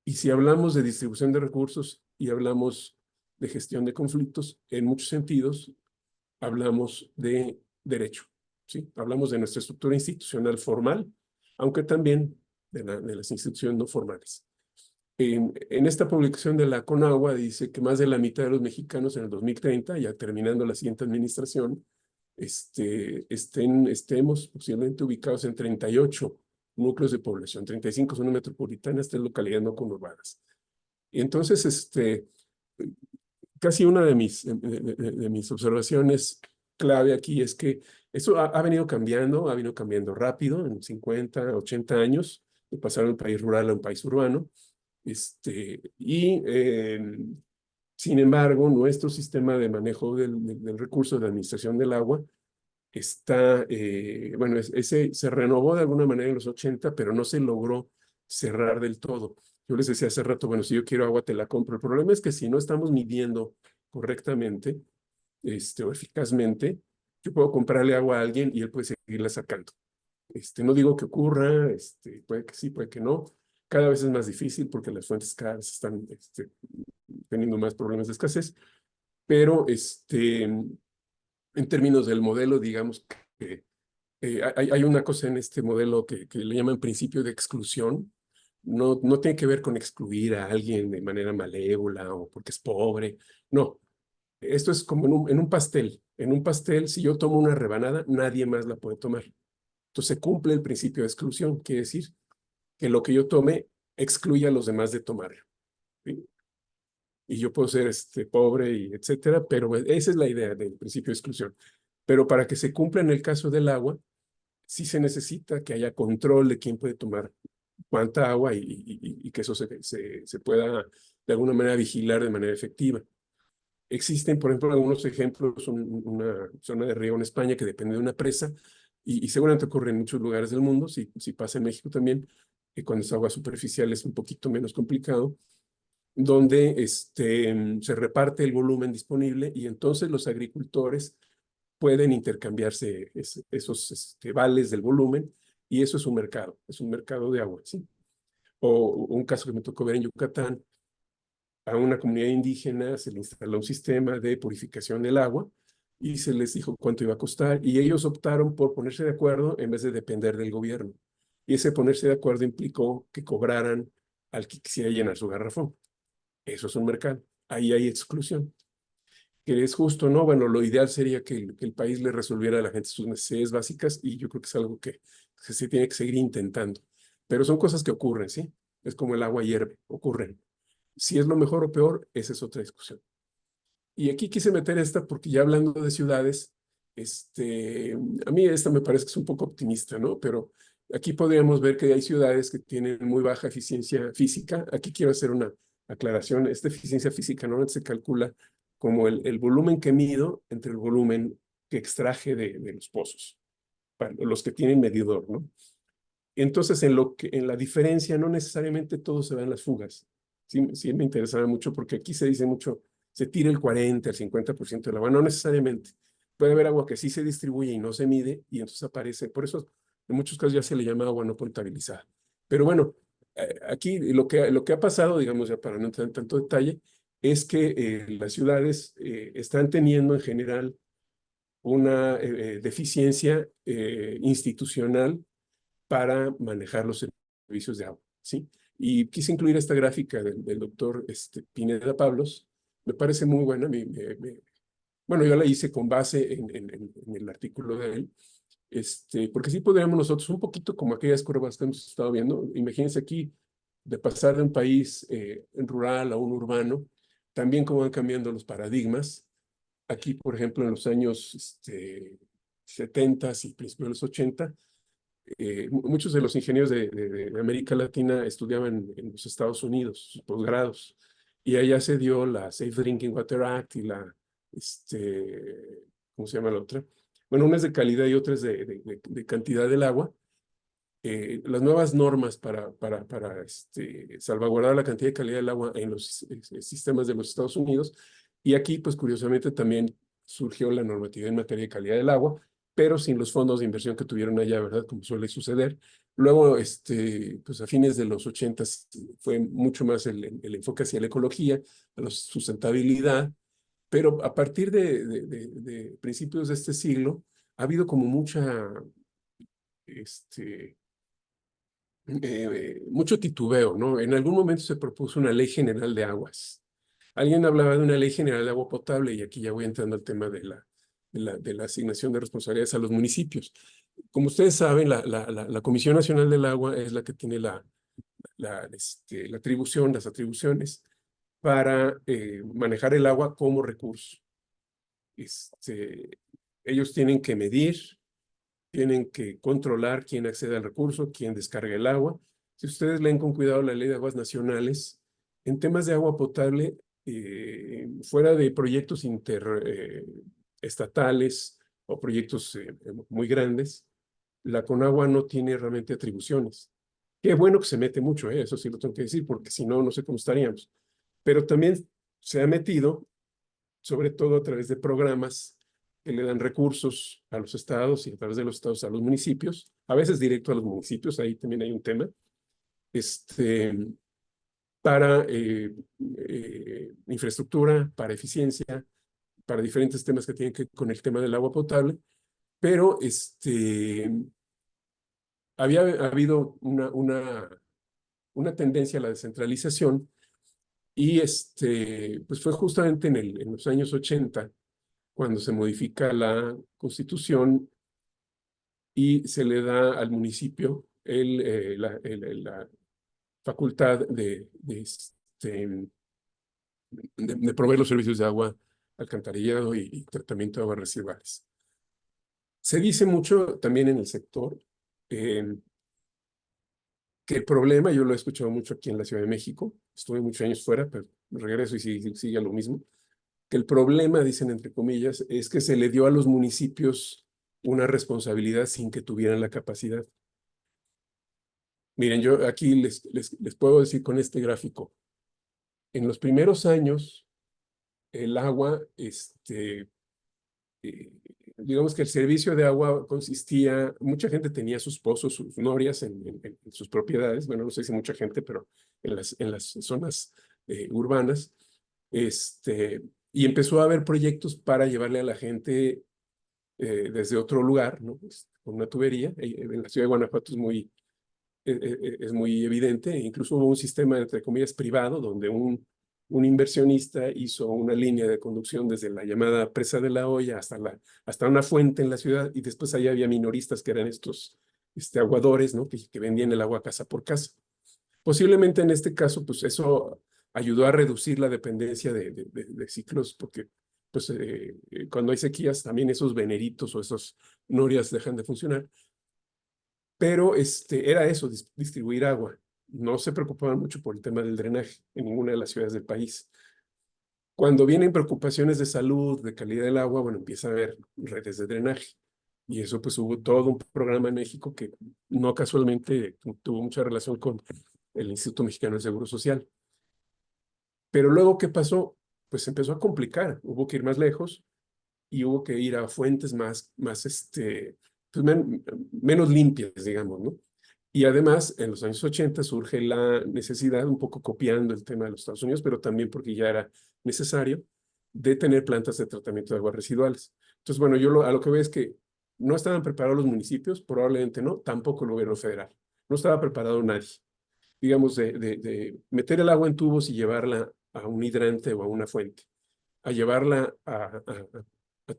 Y si hablamos de distribución de recursos y hablamos de gestión de conflictos, en muchos sentidos hablamos de derecho, ¿sí? Hablamos de nuestra estructura institucional formal, aunque también de las instituciones no formales. En esta publicación de la Conagua dice que más de la mitad de los mexicanos en el 2030, ya terminando la siguiente administración, estemos posiblemente ubicados en 38 núcleos de población, 35 zonas metropolitanas, 3 localidades no conurbadas. Y entonces, casi una de mis observaciones clave aquí es que eso ha venido cambiando rápido en 50, 80 años, de pasar de un país rural a un país urbano. Y sin embargo, nuestro sistema de manejo del recurso de administración del agua está, bueno, ese se renovó de alguna manera en los 80, pero no se logró cerrar del todo. Yo les decía hace rato, bueno, si yo quiero agua, te la compro. El problema es que si no estamos midiendo correctamente, o eficazmente, yo puedo comprarle agua a alguien y él puede seguirla sacando. No digo que ocurra, puede que sí, puede que no. Cada vez es más difícil porque las fuentes cada vez están teniendo más problemas de escasez, pero en términos del modelo, digamos que hay una cosa en este modelo que le llaman principio de exclusión. No tiene que ver con excluir a alguien de manera malévola o porque es pobre. No, esto es como en un pastel. En un pastel, si yo tomo una rebanada, nadie más la puede tomar. Entonces se cumple el principio de exclusión. Quiere decir que lo que yo tome excluye a los demás de tomar. ¿Sí? Y yo puedo ser pobre y etcétera, pero esa es la idea del principio de exclusión. Pero para que se cumpla en el caso del agua, sí se necesita que haya control de quién puede tomar cuánta agua y que eso se pueda de alguna manera vigilar de manera efectiva. Existen, por ejemplo, algunos ejemplos, una zona de río en España que depende de una presa y seguramente ocurre en muchos lugares del mundo, si pasa en México también, que cuando es agua superficial es un poquito menos complicado, donde se reparte el volumen disponible y entonces los agricultores pueden intercambiarse esos vales del volumen y eso es un mercado de agua, ¿sí? O un caso que me tocó ver en Yucatán, a una comunidad indígena se le instaló un sistema de purificación del agua y se les dijo cuánto iba a costar y ellos optaron por ponerse de acuerdo en vez de depender del gobierno. Y ese ponerse de acuerdo implicó que cobraran al que quisiera llenar su garrafón. Eso es un mercado. Ahí hay exclusión. Que es justo, ¿no? Bueno, lo ideal sería que el país le resolviera a la gente sus necesidades básicas y yo creo que es algo que se tiene que seguir intentando. Pero son cosas que ocurren, ¿sí? Es como el agua hierve, ocurren. Si es lo mejor o peor, esa es otra discusión. Y aquí quise meter esta porque ya hablando de ciudades, a mí esta me parece que es un poco optimista, ¿no? Pero aquí podríamos ver que hay ciudades que tienen muy baja eficiencia física. Aquí quiero hacer una aclaración. Esta eficiencia física no se calcula como el volumen que mido entre el volumen que extraje de los pozos, para los que tienen medidor, ¿no? Entonces, en la diferencia no necesariamente todo se va en las fugas. Sí me interesaba mucho porque aquí se dice mucho, se tira el 40, el 50% del agua. No necesariamente. Puede haber agua que sí se distribuye y no se mide y entonces aparece. Por eso, en muchos casos ya se le llama agua no potabilizada. Pero bueno, aquí lo que ha pasado, digamos ya para no entrar en tanto detalle, es que las ciudades están teniendo en general una deficiencia institucional para manejar los servicios de agua, ¿sí? Y quise incluir esta gráfica del doctor Pineda Pablos, me parece muy buena, bueno, yo la hice con base en el artículo de él, porque sí podríamos nosotros, un poquito como aquellas curvas que hemos estado viendo, imagínense aquí, de pasar de un país rural a un urbano, también cómo van cambiando los paradigmas. Aquí, por ejemplo, en los años 70 y principios de los 80, muchos de los ingenieros de América Latina estudiaban en los Estados Unidos, sus posgrados, y allá se dio la Safe Drinking Water Act y ¿cómo se llama la otra? Bueno, una es de calidad y otra es de cantidad del agua. Las nuevas normas para salvaguardar la cantidad y calidad del agua en los sistemas de los Estados Unidos. Y aquí, pues curiosamente, también surgió la normativa en materia de calidad del agua, pero sin los fondos de inversión que tuvieron allá, ¿verdad? Como suele suceder. Luego, pues a fines de los 80 fue mucho más el enfoque hacia la ecología, a la sustentabilidad, pero a partir de principios de este siglo ha habido como este, mucho titubeo, ¿no? En algún momento se propuso una ley general de aguas. Alguien hablaba de una ley general de agua potable y aquí ya voy entrando al tema de la asignación de responsabilidades a los municipios. Como ustedes saben, la Comisión Nacional del Agua es la que tiene la atribución, las atribuciones para manejar el agua como recurso. Ellos tienen que medir, tienen que controlar quién accede al recurso, quién descarga el agua. Si ustedes leen con cuidado la Ley de Aguas Nacionales, en temas de agua potable, fuera de proyectos estatales o proyectos muy grandes, la Conagua no tiene realmente atribuciones. Qué bueno que se mete mucho, eso sí lo tengo que decir, porque si no, no sé cómo estaríamos. Pero también se ha metido, sobre todo a través de programas que le dan recursos a los estados y a través de los estados a los municipios, a veces directo a los municipios, ahí también hay un tema, para infraestructura, para eficiencia, para diferentes temas que tienen que ver con el tema del agua potable, pero había habido una tendencia a la descentralización y pues fue justamente en los años 80 cuando se modifica la Constitución y se le da al municipio la facultad de proveer los servicios de agua, alcantarillado y tratamiento de aguas residuales. Se dice mucho también en el sector que el problema, yo lo he escuchado mucho aquí en la Ciudad de México, estuve muchos años fuera, pero regreso y sigue lo mismo, que el problema, dicen entre comillas, es que se le dio a los municipios una responsabilidad sin que tuvieran la capacidad. Miren, yo aquí les puedo decir con este gráfico, en los primeros años, el agua, digamos que el servicio de agua consistía, mucha gente tenía sus pozos, sus norias en sus propiedades, bueno, no sé si mucha gente, pero en las zonas urbanas, y empezó a haber proyectos para llevarle a la gente desde otro lugar, ¿no? Con una tubería. En la ciudad de Guanajuato es muy evidente, incluso hubo un sistema, entre comillas, privado, donde un inversionista hizo una línea de conducción desde la llamada Presa de la Hoya hasta una fuente en la ciudad, y después allá había minoristas que eran estos aguadores, ¿no? Que vendían el agua casa por casa. Posiblemente en este caso, pues eso ayudó a reducir la dependencia de ciclos, porque pues, cuando hay sequías también esos veneritos o esos norias dejan de funcionar. Pero era eso, distribuir agua. No se preocupaban mucho por el tema del drenaje en ninguna de las ciudades del país. Cuando vienen preocupaciones de salud, de calidad del agua, bueno, empieza a haber redes de drenaje. Y eso pues hubo todo un programa en México que no casualmente tuvo mucha relación con el Instituto Mexicano del Seguro Social. Pero luego, ¿qué pasó? Pues se empezó a complicar. Hubo que ir más lejos y hubo que ir a fuentes pues menos limpias, digamos, ¿no? Y además, en los años 80 surge la necesidad, un poco copiando el tema de los Estados Unidos, pero también porque ya era necesario, de tener plantas de tratamiento de aguas residuales. Entonces, bueno, yo a lo que veo es que no estaban preparados los municipios, probablemente no, tampoco el gobierno federal. No estaba preparado nadie. Digamos, de meter el agua en tubos y llevarla a un hidrante o a una fuente, a llevarla a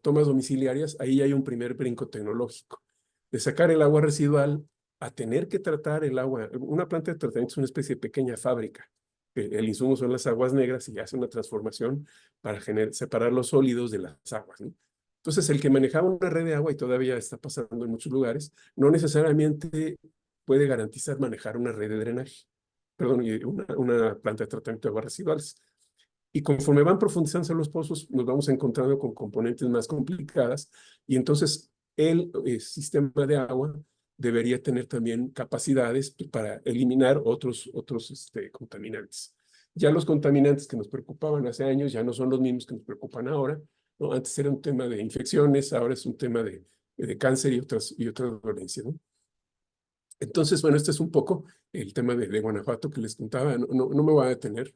tomas domiciliarias, ahí hay un primer brinco tecnológico. De sacar el agua residual a tener que tratar el agua. Una planta de tratamiento es una especie de pequeña fábrica. El insumo son las aguas negras y hace una transformación para separar los sólidos de las aguas, ¿no? Entonces, el que manejaba una red de agua, y todavía está pasando en muchos lugares, no necesariamente puede garantizar manejar una red de drenaje, perdón, una planta de tratamiento de aguas residuales. Y conforme van profundizando los pozos, nos vamos encontrando con componentes más complicadas, y entonces el sistema de agua debería tener también capacidades para eliminar otros contaminantes. Ya los contaminantes que nos preocupaban hace años ya no son los mismos que nos preocupan ahora, ¿no? Antes era un tema de infecciones, ahora es un tema de cáncer y otras dolencias, ¿no? Entonces, bueno, este es un poco el tema de Guanajuato que les contaba. No me voy a detener,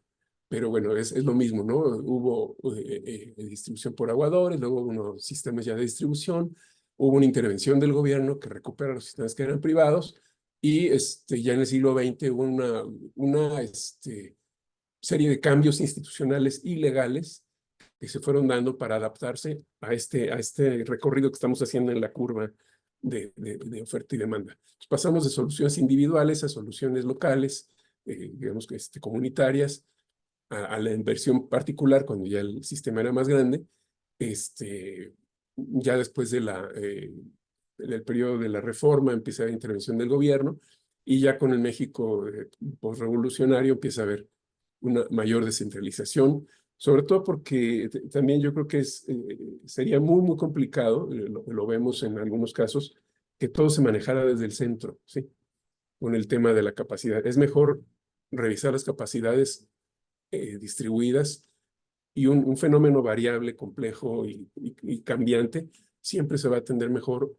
pero bueno, es lo mismo, ¿no? Hubo distribución por aguadores, luego hubo unos sistemas ya de distribución, hubo una intervención del gobierno que recupera los sistemas que eran privados, y ya en el siglo XX hubo una serie de cambios institucionales y legales que se fueron dando para adaptarse a este recorrido que estamos haciendo en la curva de oferta y demanda. Entonces, pasamos de soluciones individuales a soluciones locales, digamos que comunitarias, a la inversión particular cuando ya el sistema era más grande, ya después del periodo de la reforma empieza la intervención del gobierno y ya con el México postrevolucionario empieza a haber una mayor descentralización, sobre todo porque también yo creo que sería muy, muy complicado, lo vemos en algunos casos, que todo se manejara desde el centro, ¿sí? Con el tema de la capacidad. Es mejor revisar las capacidades distribuidas y un fenómeno variable, complejo y cambiante siempre se va a atender mejor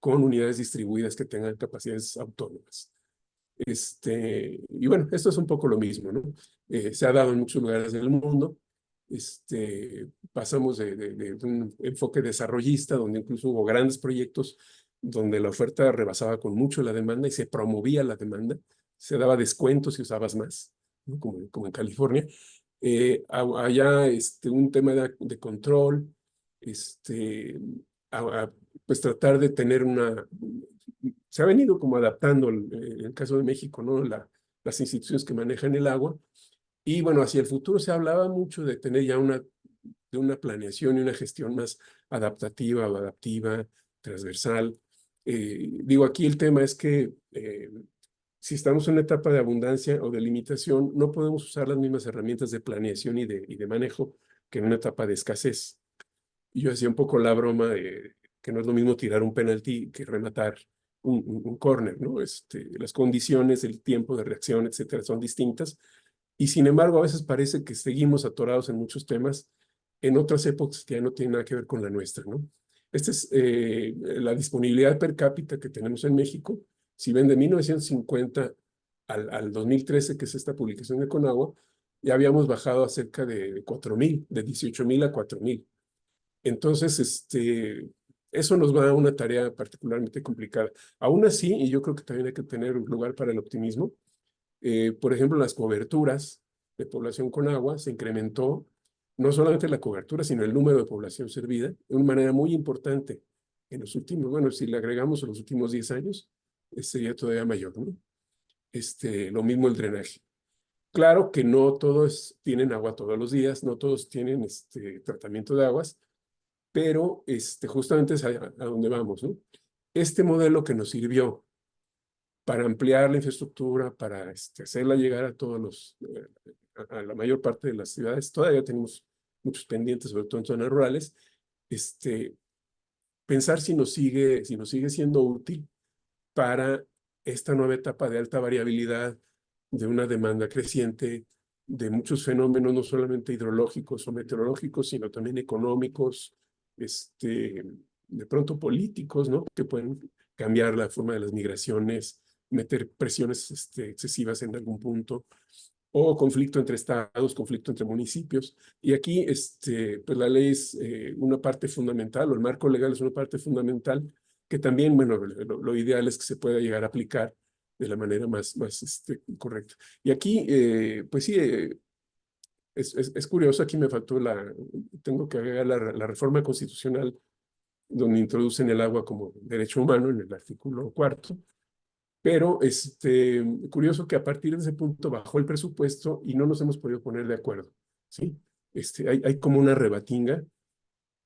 con unidades distribuidas que tengan capacidades autónomas. Y bueno, esto es un poco lo mismo, ¿no? Se ha dado en muchos lugares del mundo. Pasamos de un enfoque desarrollista, donde incluso hubo grandes proyectos, donde la oferta rebasaba con mucho la demanda y se promovía la demanda, se daba descuentos si usabas más, ¿no? Como en California. Allá un tema de control, pues tratar de tener se ha venido como adaptando, en el caso de México, ¿no? Las instituciones que manejan el agua. Y bueno, hacia el futuro se hablaba mucho de tener ya de una planeación y una gestión más adaptativa o adaptiva, transversal. Digo, aquí el tema es que si estamos en una etapa de abundancia o de limitación, no podemos usar las mismas herramientas de planeación y de manejo que en una etapa de escasez. Y yo hacía un poco la broma de que no es lo mismo tirar un penalti que rematar un córner, ¿no? Las condiciones, el tiempo de reacción, etcétera, son distintas. Y sin embargo, a veces parece que seguimos atorados en muchos temas en otras épocas que ya no tienen nada que ver con la nuestra, ¿no? Esta es la disponibilidad per cápita que tenemos en México. Si ven de 1950 al 2013, que es esta publicación de Conagua, ya habíamos bajado a cerca de 4,000, de 18,000 a 4,000. Entonces, eso nos va a dar una tarea particularmente complicada. Aún así, y yo creo que también hay que tener un lugar para el optimismo, por ejemplo, las coberturas de población con agua se incrementó, no solamente la cobertura, sino el número de población servida de una manera muy importante en los últimos, bueno, si le agregamos en los últimos 10 años, sería todavía mayor, ¿no? Lo mismo el drenaje. Claro que no todos tienen agua todos los días, no todos tienen tratamiento de aguas, pero justamente es a donde vamos, ¿no? Este modelo que nos sirvió para ampliar la infraestructura, para hacerla llegar a a la mayor parte de las ciudades. Todavía tenemos muchos pendientes, sobre todo en zonas rurales. Pensar si nos sigue siendo útil para esta nueva etapa de alta variabilidad, de una demanda creciente, de muchos fenómenos, no solamente hidrológicos o meteorológicos, sino también económicos, de pronto políticos, ¿no? Que pueden cambiar la forma de las migraciones, meter presiones excesivas en algún punto, o conflicto entre estados, conflicto entre municipios. Y aquí, pues la ley es una parte fundamental, o el marco legal es una parte fundamental, que también, bueno, lo ideal es que se pueda llegar a aplicar de la manera más correcta. Y aquí, pues sí, es curioso, aquí me faltó tengo que agregar la reforma constitucional, donde introducen el agua como derecho humano en el artículo 4º, pero curioso que a partir de ese punto bajó el presupuesto y no nos hemos podido poner de acuerdo, ¿sí? Hay como una rebatinga.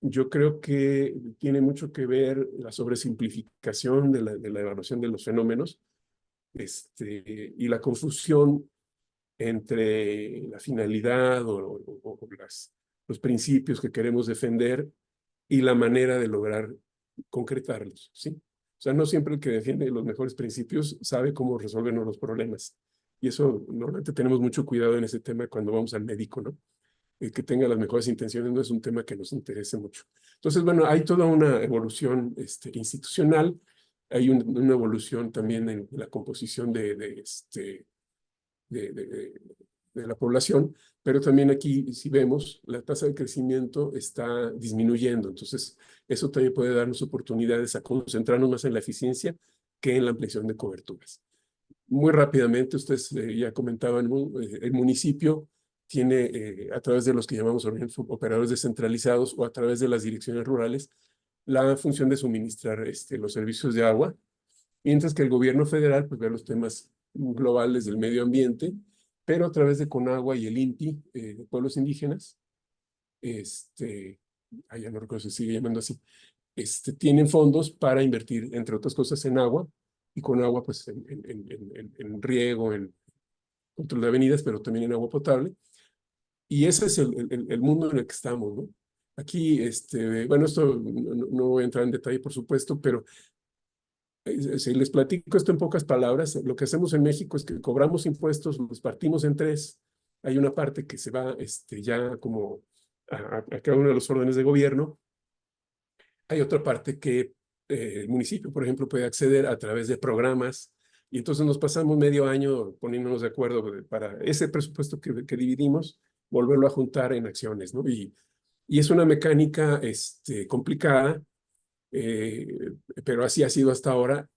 Yo creo que tiene mucho que ver la sobresimplificación de la evaluación de los fenómenos, y la confusión entre la finalidad o los principios que queremos defender y la manera de lograr concretarlos, ¿sí? O sea, no siempre el que defiende los mejores principios sabe cómo resolvernos los problemas. Y eso, normalmente tenemos mucho cuidado en ese tema cuando vamos al médico, ¿no? El que tenga las mejores intenciones no es un tema que nos interese mucho. Entonces, bueno, hay toda una evolución institucional, hay una evolución también en la composición de, de, de la población, pero también aquí, si vemos, la tasa de crecimiento está disminuyendo. Entonces, eso también puede darnos oportunidades a concentrarnos más en la eficiencia que en la ampliación de coberturas. Muy rápidamente, ustedes ya comentaban, ¿no? El municipio tiene a través de los que llamamos operadores descentralizados o a través de las direcciones rurales la función de suministrar los servicios de agua, mientras que el gobierno federal pues ve los temas globales del medio ambiente, pero a través de Conagua y el INPI, de pueblos indígenas, ya no recuerdo si se sigue llamando así, tienen fondos para invertir, entre otras cosas, en agua, y con agua pues en riego, en control de avenidas, pero también en agua potable. Y ese es el mundo en el que estamos, ¿no? Aquí, bueno, esto no voy a entrar en detalle, por supuesto, pero si les platico esto en pocas palabras, lo que hacemos en México es que cobramos impuestos, los partimos en tres. Hay una parte que se va ya como a cada uno de los órdenes de gobierno. Hay otra parte que el municipio, por ejemplo, puede acceder a través de programas, y entonces nos pasamos medio año poniéndonos de acuerdo para ese presupuesto que dividimos, volverlo a juntar en acciones, ¿no? Y es una mecánica complicada, pero así ha sido hasta ahora,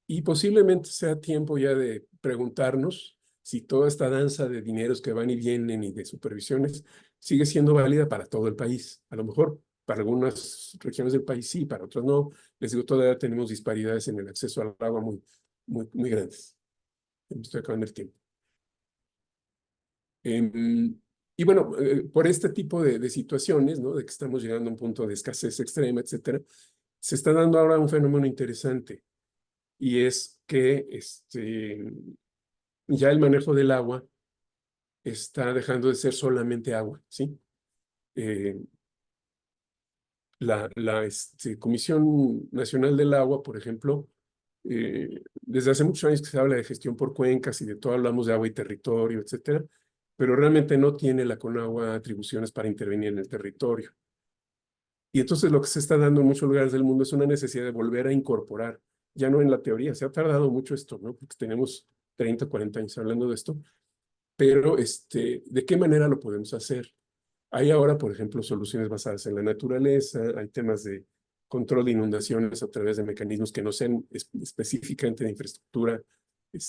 y posiblemente sea tiempo ya de preguntarnos si toda esta danza de dineros que van y vienen y de supervisiones sigue siendo válida para todo el país. A lo mejor para algunas regiones del país sí, para otras no. Les digo, todavía tenemos disparidades en el acceso al agua muy grandes. Me estoy acabando el tiempo. Y bueno, por este tipo de situaciones, ¿no? De que estamos llegando a un punto de escasez extrema, etcétera, se está dando ahora un fenómeno interesante, y es que ya el manejo del agua está dejando de ser solamente agua, ¿sí? La Comisión Nacional del Agua, por ejemplo, desde hace muchos años que se habla de gestión por cuencas y de todo hablamos de agua y territorio, etcétera, pero realmente no tiene la Conagua atribuciones para intervenir en el territorio. Y entonces lo que se está dando en muchos lugares del mundo es una necesidad de volver a incorporar, ya no en la teoría, se ha tardado mucho esto, ¿no? Porque tenemos 30, 40 años hablando de esto, pero ¿de qué manera lo podemos hacer? Hay ahora, por ejemplo, soluciones basadas en la naturaleza, hay temas de control de inundaciones a través de mecanismos que no sean específicamente de infraestructura,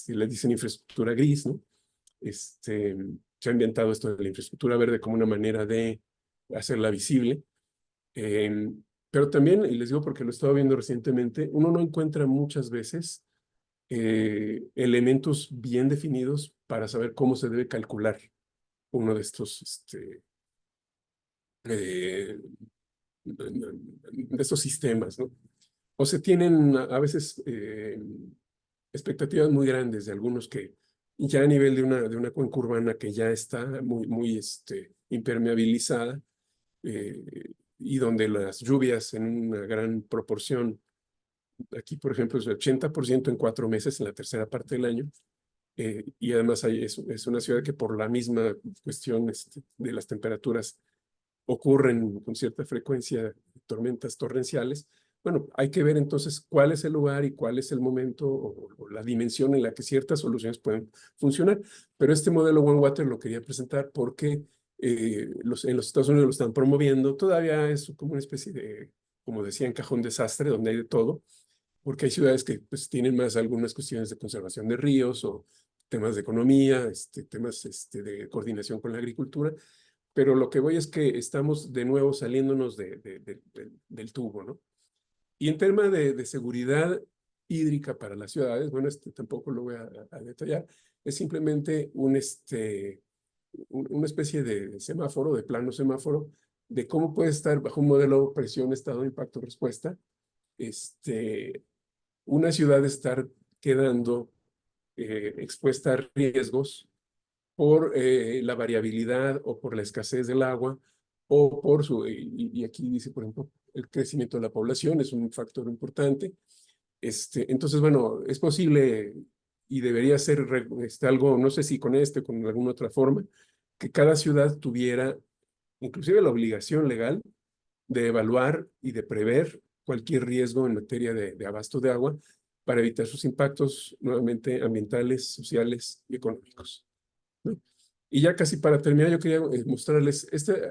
le dicen infraestructura gris, ¿no? Se ha inventado esto de la infraestructura verde como una manera de hacerla visible. Pero también, y les digo porque lo he estado viendo recientemente, uno no encuentra muchas veces elementos bien definidos para saber cómo se debe calcular uno de estos, de estos sistemas, ¿no? O se tienen a veces expectativas muy grandes de algunos que ya a nivel de una cuenca urbana que ya está muy impermeabilizada, y donde las lluvias en una gran proporción, aquí por ejemplo es el 80% en 4 meses, en la tercera parte del año, y además es una ciudad que por la misma cuestión de las temperaturas ocurren con cierta frecuencia tormentas torrenciales. Bueno, hay que ver entonces cuál es el lugar y cuál es el momento o la dimensión en la que ciertas soluciones pueden funcionar. Pero este modelo One Water lo quería presentar porque en los Estados Unidos lo están promoviendo. Todavía es como una especie de, como decían, cajón desastre, donde hay de todo, porque hay ciudades que pues, tienen más algunas cuestiones de conservación de ríos o temas de economía, temas de coordinación con la agricultura, pero lo que voy es que estamos de nuevo saliéndonos del tubo, ¿no? Y en tema de seguridad hídrica para las ciudades, bueno, tampoco lo voy a detallar, es simplemente una especie de semáforo, de plano semáforo, de cómo puede estar bajo un modelo presión, estado, impacto, respuesta, una ciudad estar quedando expuesta a riesgos por la variabilidad o por la escasez del agua o por y aquí dice, por ejemplo, el crecimiento de la población es un factor importante. Entonces, bueno, es posible y debería ser algo, no sé si con o con alguna otra forma, que cada ciudad tuviera inclusive la obligación legal de evaluar y de prever cualquier riesgo en materia de abasto de agua para evitar sus impactos nuevamente ambientales, sociales y económicos, ¿no? Y ya casi para terminar, yo quería mostrarles,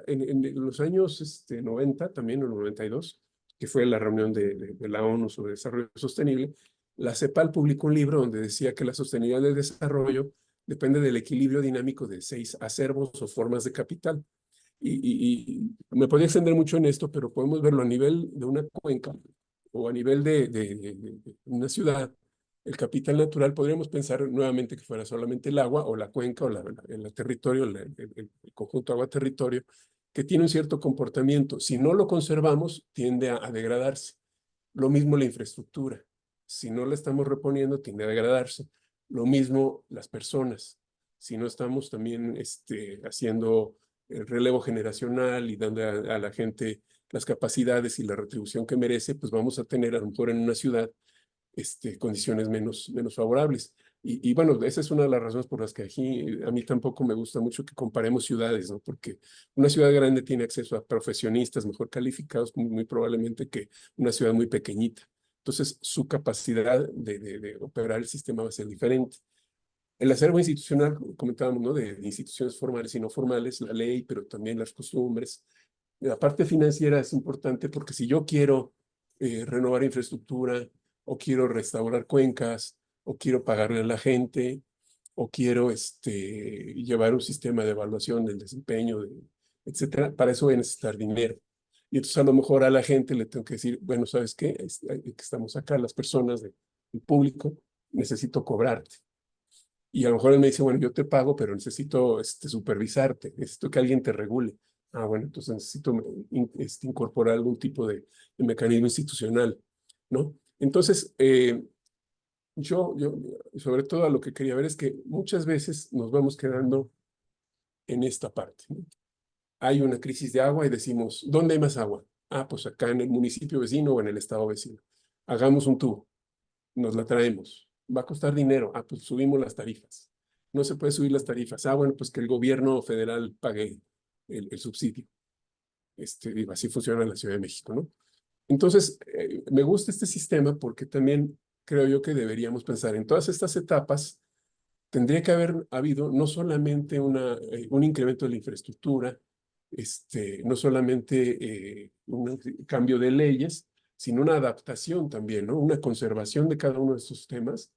en los años 90, también en el 92, que fue la reunión de la ONU sobre desarrollo sostenible, la CEPAL publicó un libro donde decía que la sostenibilidad del desarrollo depende del equilibrio dinámico de 6 acervos o formas de capital. Y me podría extender mucho en esto, pero podemos verlo a nivel de una cuenca o a nivel de una ciudad. El capital natural podríamos pensar nuevamente que fuera solamente el agua o la cuenca o el territorio, el conjunto agua-territorio, que tiene un cierto comportamiento. Si no lo conservamos, tiende a degradarse. Lo mismo la infraestructura. Si no la estamos reponiendo, tiende a degradarse. Lo mismo las personas. Si no estamos también haciendo el relevo generacional y dando a la gente las capacidades y la retribución que merece, pues vamos a tener a lo mejor en una ciudad condiciones menos favorables. Y bueno, esa es una de las razones por las que aquí a mí tampoco me gusta mucho que comparemos ciudades, ¿no? Porque una ciudad grande tiene acceso a profesionistas mejor calificados, muy probablemente que una ciudad muy pequeñita. Entonces, su capacidad de operar el sistema va a ser diferente. El acervo institucional, comentábamos, ¿no? De instituciones formales y no formales, la ley, pero también las costumbres. La parte financiera es importante porque si yo quiero renovar infraestructura, o quiero restaurar cuencas, o quiero pagarle a la gente, o quiero llevar un sistema de evaluación del desempeño, etcétera, para eso voy a necesitar dinero. Y entonces a lo mejor a la gente le tengo que decir, bueno, ¿sabes qué? Estamos acá, las personas del público, necesito cobrarte. Y a lo mejor él me dice, bueno, yo te pago, pero necesito supervisarte, necesito que alguien te regule. Ah, bueno, entonces necesito incorporar algún tipo de mecanismo institucional, ¿no? Entonces, yo, sobre todo a lo que quería ver es que muchas veces nos vamos quedando en esta parte, ¿no? Hay una crisis de agua y decimos, ¿dónde hay más agua? Ah, pues acá en el municipio vecino o en el estado vecino. Hagamos un tubo, nos la traemos. Va a costar dinero. Ah, pues subimos las tarifas. No se puede subir las tarifas. Ah, bueno, pues que el gobierno federal pague el subsidio. Digo, así funciona en la Ciudad de México, ¿no? Entonces, me gusta este sistema porque también creo yo que deberíamos pensar en todas estas etapas. Tendría que haber habido no solamente un incremento de la infraestructura, no solamente un cambio de leyes, sino una adaptación también, ¿no? Una conservación de cada uno de estos temas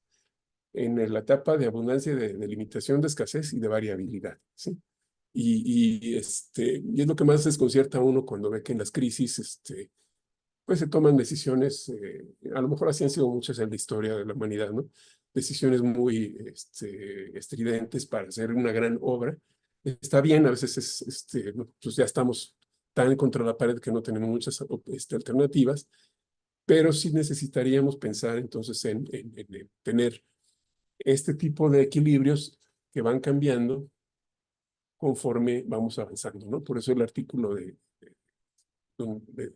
en la etapa de abundancia, de limitación, de escasez y de variabilidad, ¿sí? Y es lo que más desconcierta a uno cuando ve que en las crisis, pues se toman decisiones, a lo mejor así han sido muchas en la historia de la humanidad, ¿no? Decisiones muy estridentes para hacer una gran obra. Está bien, a veces pues ya estamos tan contra la pared que no tenemos muchas alternativas, pero sí necesitaríamos pensar entonces en tener este tipo de equilibrios que van cambiando conforme vamos avanzando, ¿no? Por eso el artículo donde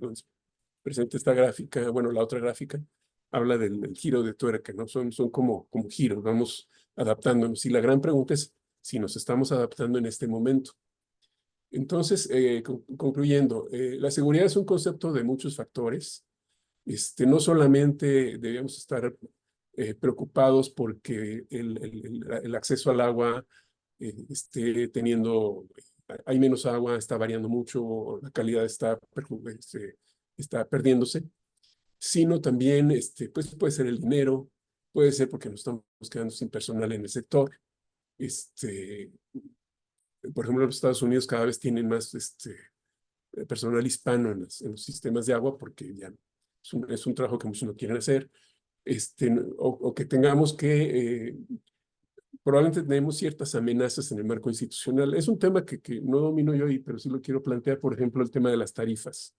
presenta esta gráfica, bueno, la otra gráfica, habla del giro de tuerca, ¿no? Son como giros, vamos adaptándonos. Y la gran pregunta es si nos estamos adaptando en este momento. Entonces, concluyendo, la seguridad es un concepto de muchos factores. No solamente debemos estar preocupados porque el acceso al agua esté teniendo, hay menos agua, está variando mucho, la calidad está perdiéndose, sino también pues puede ser el dinero, puede ser porque nos estamos quedando sin personal en el sector. Por ejemplo, los Estados Unidos cada vez tienen más personal hispano en los sistemas de agua porque ya es un trabajo que muchos no quieren hacer, o que tengamos que probablemente tenemos ciertas amenazas en el marco institucional. Es un tema que no domino yo ahí, pero sí lo quiero plantear, por ejemplo, el tema de las tarifas.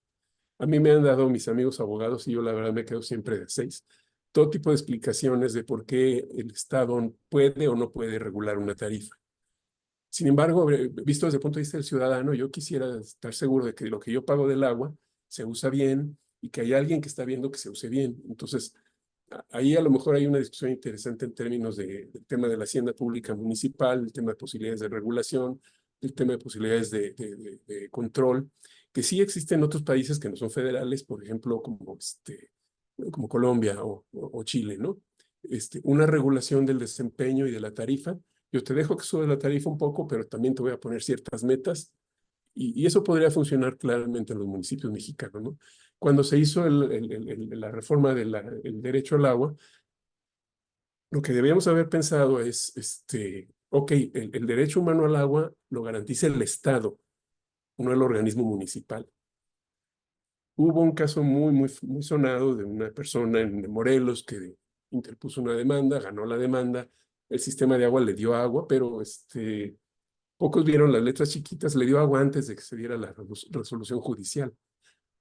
A mí me han dado mis amigos abogados y yo la verdad me quedo siempre de 6. Todo tipo de explicaciones de por qué el Estado puede o no puede regular una tarifa. Sin embargo, visto desde el punto de vista del ciudadano, yo quisiera estar seguro de que lo que yo pago del agua se usa bien y que hay alguien que está viendo que se use bien. Entonces, ahí a lo mejor hay una discusión interesante en términos del tema de la hacienda pública municipal, el tema de posibilidades de regulación, el tema de posibilidades de control, que sí existen en otros países que no son federales, por ejemplo, como Colombia o Chile, ¿no? Una regulación del desempeño y de la tarifa. Yo te dejo que sube la tarifa un poco, pero también te voy a poner ciertas metas y eso podría funcionar claramente en los municipios mexicanos, ¿no? Cuando se hizo la reforma del derecho al agua, lo que debíamos haber pensado es ok, el derecho humano al agua lo garantiza el Estado, no el organismo municipal. Hubo un caso muy sonado de una persona en Morelos que interpuso una demanda, ganó la demanda, el sistema de agua le dio agua, pero pocos vieron las letras chiquitas, le dio agua antes de que se diera la resolución judicial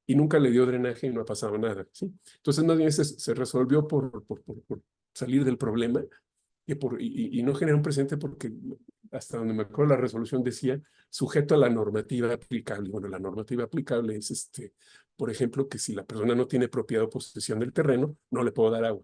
y nunca le dio drenaje y no ha pasado nada, ¿sí? Entonces, más bien se resolvió por salir del problema y no generar un precedente porque hasta donde me acuerdo la resolución decía sujeto a la normativa aplicable. Bueno, la normativa aplicable es, por ejemplo, que si la persona no tiene propiedad o posesión del terreno, no le puedo dar agua,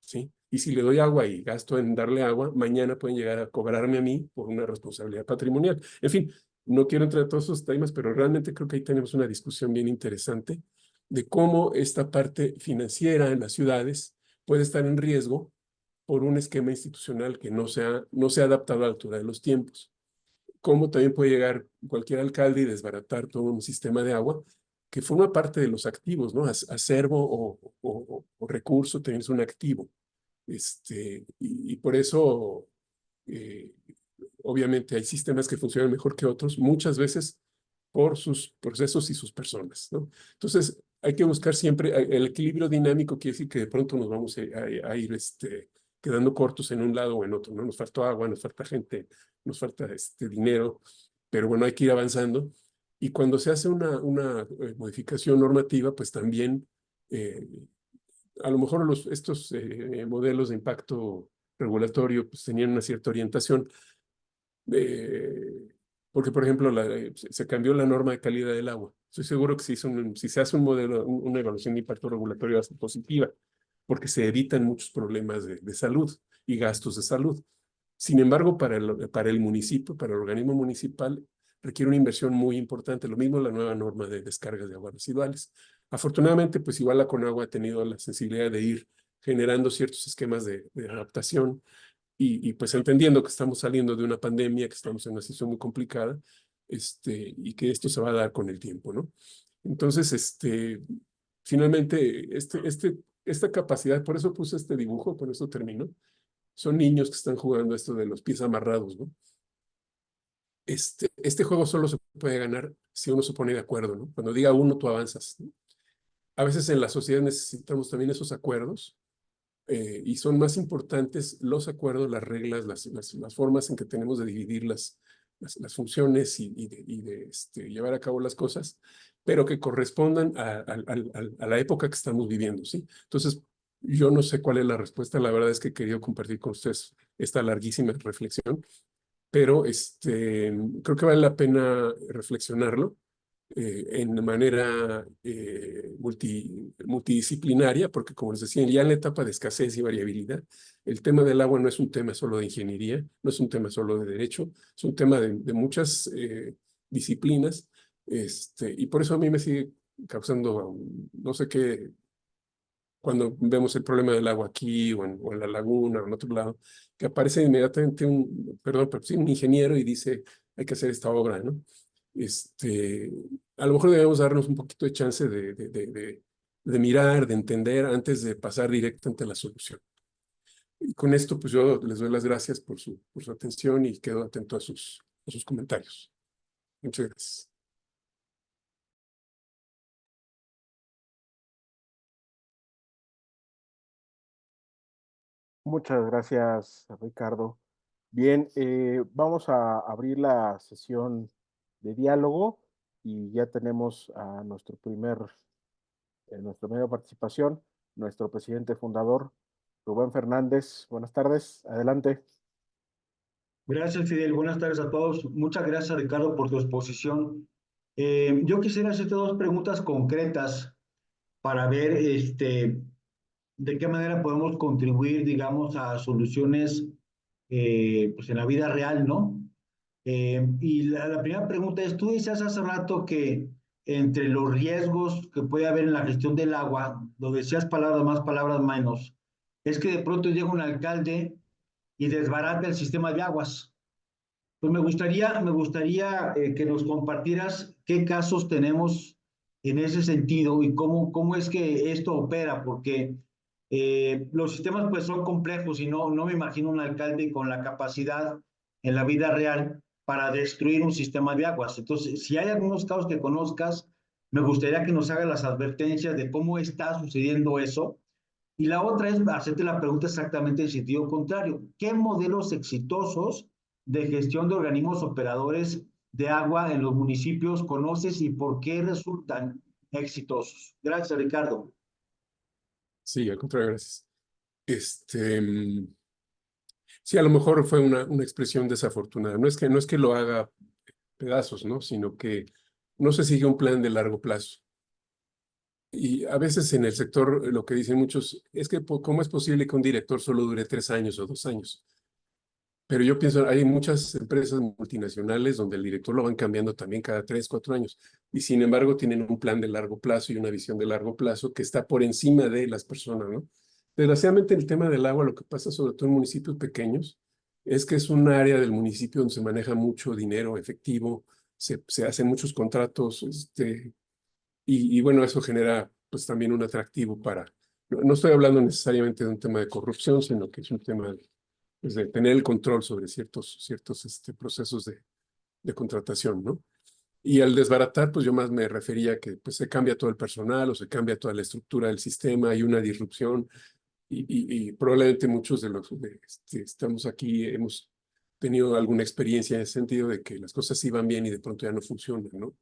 ¿sí? Y si le doy agua y gasto en darle agua, mañana pueden llegar a cobrarme a mí por una responsabilidad patrimonial. En fin, no quiero entrar en todos esos temas, pero realmente creo que ahí tenemos una discusión bien interesante de cómo esta parte financiera en las ciudades puede estar en riesgo por un esquema institucional que no se ha adaptado a la altura de los tiempos. Cómo también puede llegar cualquier alcalde y desbaratar todo un sistema de agua que forma parte de los activos, ¿no? Acervo o recurso también es un activo. Y por eso, eh, obviamente, hay sistemas que funcionan mejor que otros, muchas veces por sus procesos y sus personas, ¿no? Entonces, hay que buscar siempre el equilibrio dinámico, quiere decir que de pronto nos vamos a ir quedando cortos en un lado o en otro, ¿no? Nos falta agua, nos falta gente, nos falta dinero, pero bueno, hay que ir avanzando. Y cuando se hace una modificación normativa, pues también a lo mejor estos modelos de impacto regulatorio pues, tenían una cierta orientación, porque, por ejemplo, se cambió la norma de calidad del agua. Estoy seguro que si se hace un modelo, una evaluación de impacto regulatorio va a ser positiva, porque se evitan muchos problemas de salud y gastos de salud. Sin embargo, para el municipio, para el organismo municipal, requiere una inversión muy importante. Lo mismo la nueva norma de descargas de aguas residuales. Afortunadamente, pues igual la Conagua ha tenido la sensibilidad de ir generando ciertos esquemas de adaptación y pues entendiendo que estamos saliendo de una pandemia, que estamos en una situación muy complicada, y que esto se va a dar con el tiempo, ¿no? Entonces, finalmente, esta capacidad, por eso puse este dibujo, por eso termino, son niños que están jugando esto de los pies amarrados, ¿no? Este juego solo se puede ganar si uno se pone de acuerdo, ¿no? Cuando diga uno, tú avanzas, ¿no? A veces en la sociedad necesitamos también esos acuerdos y son más importantes los acuerdos, las reglas, las formas en que tenemos de dividir las funciones y de llevar a cabo las cosas, pero que correspondan a la época que estamos viviendo, ¿sí? Entonces, yo no sé cuál es la respuesta, la verdad es que he querido compartir con ustedes esta larguísima reflexión, pero creo que vale la pena reflexionarlo en manera multidisciplinaria, porque como les decía, ya en la etapa de escasez y variabilidad, el tema del agua no es un tema solo de ingeniería, no es un tema solo de derecho, es un tema de muchas disciplinas, y por eso a mí me sigue causando, no sé qué, cuando vemos el problema del agua aquí o en la laguna o en otro lado, que aparece inmediatamente perdón, pero sí, un ingeniero y dice, hay que hacer esta obra, ¿no? Este, a lo mejor debemos darnos un poquito de chance de mirar, de entender antes de pasar directo ante la solución. Y con esto, pues yo les doy las gracias por su atención y quedo atento a sus comentarios. Muchas gracias. Muchas gracias, Ricardo. Bien, vamos a abrir la sesión de diálogo y ya tenemos a nuestra primera participación, nuestro presidente fundador, Rubén Fernández. Buenas tardes, adelante. Gracias, Fidel. Buenas tardes a todos. Muchas gracias, Ricardo, por tu exposición. Yo quisiera hacerte dos preguntas concretas para ver de qué manera podemos contribuir, digamos, a soluciones pues en la vida real, ¿no? Y la primera pregunta es, tú decías hace rato que entre los riesgos que puede haber en la gestión del agua, lo decías palabras más, palabras menos, es que de pronto llega un alcalde y desbarata el sistema de aguas. Pues me gustaría que nos compartieras qué casos tenemos en ese sentido y cómo es que esto opera, porque los sistemas pues son complejos y no me imagino un alcalde con la capacidad en la vida real para destruir un sistema de aguas. Entonces, si hay algunos casos que conozcas, me gustaría que nos hagas las advertencias de cómo está sucediendo eso. Y la otra es hacerte la pregunta exactamente en sentido contrario. ¿Qué modelos exitosos de gestión de organismos operadores de agua en los municipios conoces y por qué resultan exitosos? Gracias, Ricardo. Sí, al contrario, gracias. Sí, a lo mejor fue una expresión desafortunada. No es que lo haga pedazos, ¿no? Sino que no se sigue un plan de largo plazo. Y a veces en el sector lo que dicen muchos es que ¿cómo es posible que un director solo dure 3 años o 2 años? Pero yo pienso, hay muchas empresas multinacionales donde el director lo van cambiando también cada 3, 4 años. Y sin embargo tienen un plan de largo plazo y una visión de largo plazo que está por encima de las personas, ¿no? Desgraciadamente el tema del agua, lo que pasa sobre todo en municipios pequeños, es que es un área del municipio donde se maneja mucho dinero efectivo, se hacen muchos contratos, y bueno, eso genera pues también un atractivo para, no estoy hablando necesariamente de un tema de corrupción, sino que es un tema pues, de tener el control sobre ciertos procesos de contratación, ¿no? Y al desbaratar, pues yo más me refería a que pues, se cambia todo el personal o se cambia toda la estructura del sistema, hay una disrupción y probablemente muchos de los que estamos aquí hemos tenido alguna experiencia en el sentido de que las cosas iban bien y de pronto ya no funcionan, ¿no?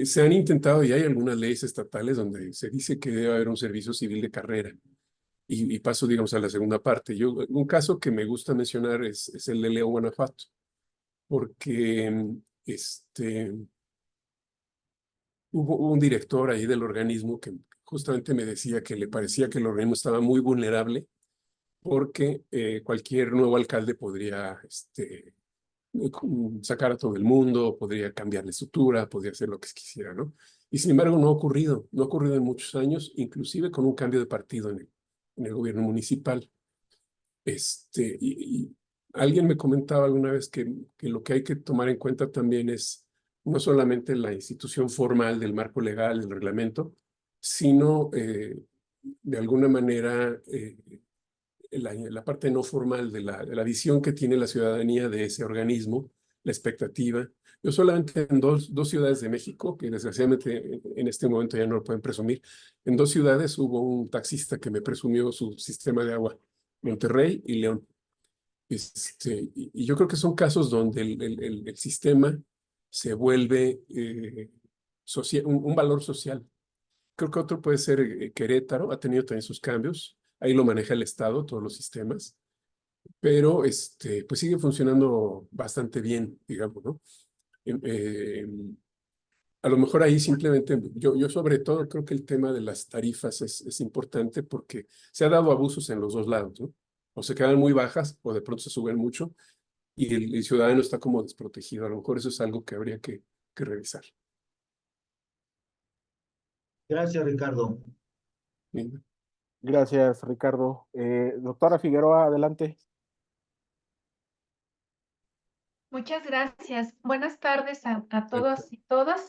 Se han intentado y hay algunas leyes estatales donde se dice que debe haber un servicio civil de carrera. Y paso, digamos, a la segunda parte. Un caso que me gusta mencionar es el de León, Guanajuato, porque hubo un director ahí del organismo que justamente me decía que le parecía que el organismo estaba muy vulnerable porque cualquier nuevo alcalde podría sacar a todo el mundo, podría cambiar la estructura, podría hacer lo que quisiera, ¿no? Y sin embargo no ha ocurrido en muchos años, inclusive con un cambio de partido en el gobierno municipal. Y alguien me comentaba alguna vez que lo que hay que tomar en cuenta también es no solamente la institución formal del marco legal, el reglamento, sino de alguna manera la parte no formal de la visión que tiene la ciudadanía de ese organismo, la expectativa. Yo solamente en dos ciudades de México, que desgraciadamente en este momento ya no lo pueden presumir, en 2 ciudades hubo un taxista que me presumió su sistema de agua, Monterrey y León. Y yo creo que son casos donde el sistema se vuelve un valor social. Creo que otro puede ser Querétaro, ha tenido también sus cambios. Ahí lo maneja el Estado, todos los sistemas, pero pues sigue funcionando bastante bien, digamos, ¿no? Em, eh, a lo mejor ahí simplemente, yo sobre todo creo que el tema de las tarifas es importante porque se ha dado abusos en los dos lados, ¿no? O se quedan muy bajas o de pronto se suben mucho y el ciudadano está como desprotegido. A lo mejor eso es algo que habría que revisar. Gracias, Ricardo. Bien. Gracias, Ricardo. Doctora Figueroa, adelante. Muchas gracias. Buenas tardes a todos y todas.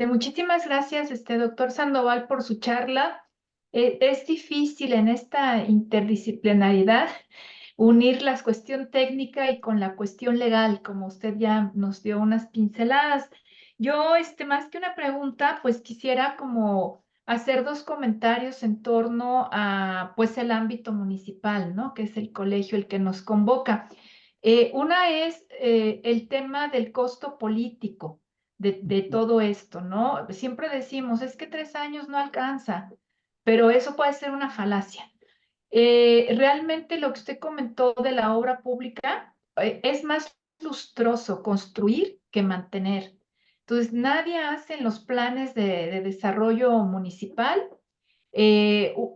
Muchísimas gracias, doctor Sandoval, por su charla. Es difícil en esta interdisciplinaridad unir la cuestión técnica y con la cuestión legal, como usted ya nos dio unas pinceladas. Yo, más que una pregunta, pues quisiera como hacer dos comentarios en torno a, pues, el ámbito municipal, ¿no? Que es el colegio el que nos convoca. Una es el tema del costo político de todo esto, ¿no? Siempre decimos, es que 3 años no alcanza, pero eso puede ser una falacia. Realmente lo que usted comentó de la obra pública es más lustroso construir que mantener. Entonces, nadie hace en los planes de desarrollo municipal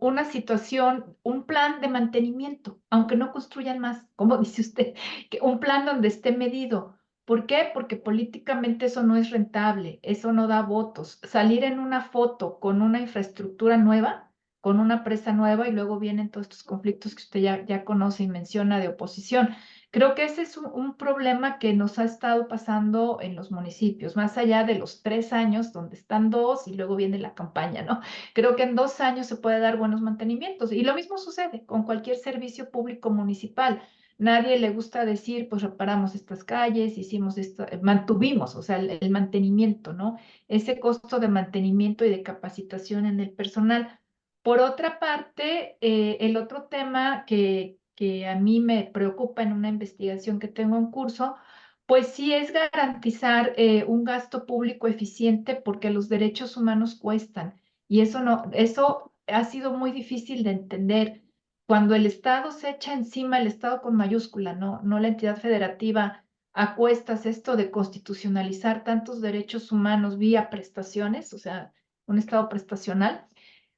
una situación, un plan de mantenimiento, aunque no construyan más, como dice usted, que un plan donde esté medido. ¿Por qué? Porque políticamente eso no es rentable, eso no da votos. Salir en una foto con una infraestructura nueva, con una presa nueva y luego vienen todos estos conflictos que usted ya conoce y menciona de oposición. Creo que ese es un problema que nos ha estado pasando en los municipios, más allá de los 3 años donde están dos y luego viene la campaña, ¿no? Creo que en 2 años se puede dar buenos mantenimientos y lo mismo sucede con cualquier servicio público municipal. nadie le gusta decir, pues reparamos estas calles, hicimos esto, mantuvimos, o sea, el mantenimiento, ¿no? Ese costo de mantenimiento y de capacitación en el personal. Por otra parte, el otro tema que a mí me preocupa en una investigación que tengo en curso, pues sí es garantizar un gasto público eficiente porque los derechos humanos cuestan y eso no, eso ha sido muy difícil de entender. Cuando el Estado se echa encima, el Estado con mayúscula, no la entidad federativa, a cuestas esto de constitucionalizar tantos derechos humanos vía prestaciones, o sea, un Estado prestacional,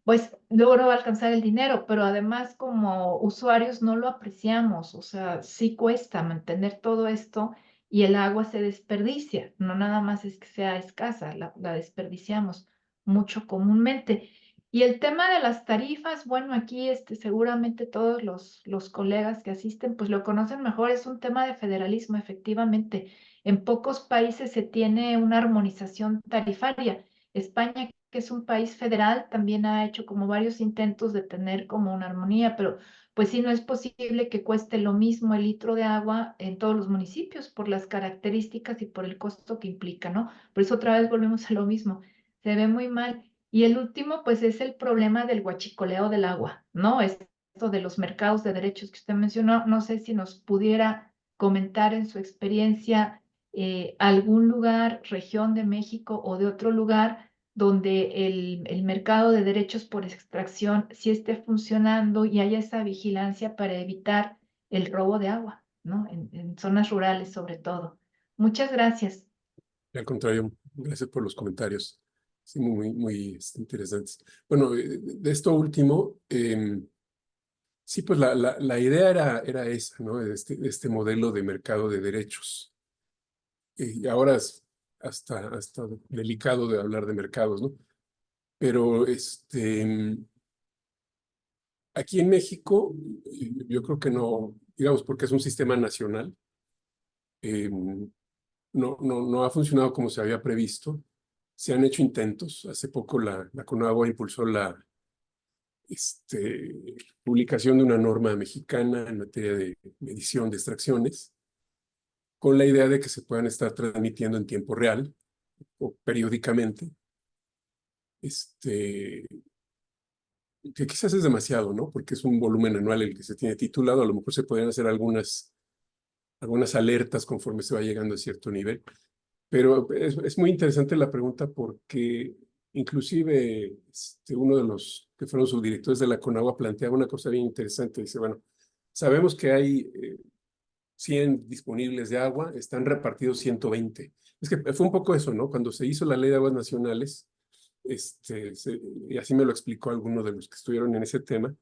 pues luego no va a alcanzar el dinero, pero además como usuarios no lo apreciamos, o sea, sí cuesta mantener todo esto y el agua se desperdicia, no nada más es que sea escasa, la desperdiciamos mucho comúnmente. Y el tema de las tarifas, bueno, aquí seguramente todos los colegas que asisten pues lo conocen mejor, es un tema de federalismo, efectivamente. En pocos países se tiene una armonización tarifaria. España, que es un país federal, también ha hecho como varios intentos de tener como una armonía, pero pues sí, no es posible que cueste lo mismo el litro de agua en todos los municipios por las características y por el costo que implica, ¿no? Por eso otra vez volvemos a lo mismo, se ve muy mal. Y el último, pues es el problema del huachicoleo del agua, ¿no? Esto de los mercados de derechos que usted mencionó, no sé si nos pudiera comentar en su experiencia algún lugar, región de México o de otro lugar donde el mercado de derechos por extracción sí esté funcionando y haya esa vigilancia para evitar el robo de agua, ¿no? En zonas rurales sobre todo. Muchas gracias. Al contrario, gracias por los comentarios. Sí, muy interesantes. Bueno, de esto último, sí, pues la idea era esa, ¿no? De este modelo de mercado de derechos. Y ahora es hasta delicado de hablar de mercados, ¿no? Pero aquí en México, yo creo que no, digamos, porque es un sistema nacional, no ha funcionado como se había previsto. Se han hecho intentos. Hace poco la CONAGUA impulsó la publicación de una norma mexicana en materia de medición de extracciones, con la idea de que se puedan estar transmitiendo en tiempo real o periódicamente. Que quizás es demasiado, ¿no? Porque es un volumen anual el que se tiene titulado. A lo mejor se podrían hacer algunas alertas conforme se va llegando a cierto nivel. Pero es muy interesante la pregunta porque inclusive uno de los que fueron subdirectores de la CONAGUA planteaba una cosa bien interesante. Dice, bueno, sabemos que hay 100 disponibles de agua, están repartidos 120. Es que fue un poco eso, ¿no? Cuando se hizo la Ley de Aguas Nacionales, y así me lo explicó alguno de los que estuvieron en ese tema,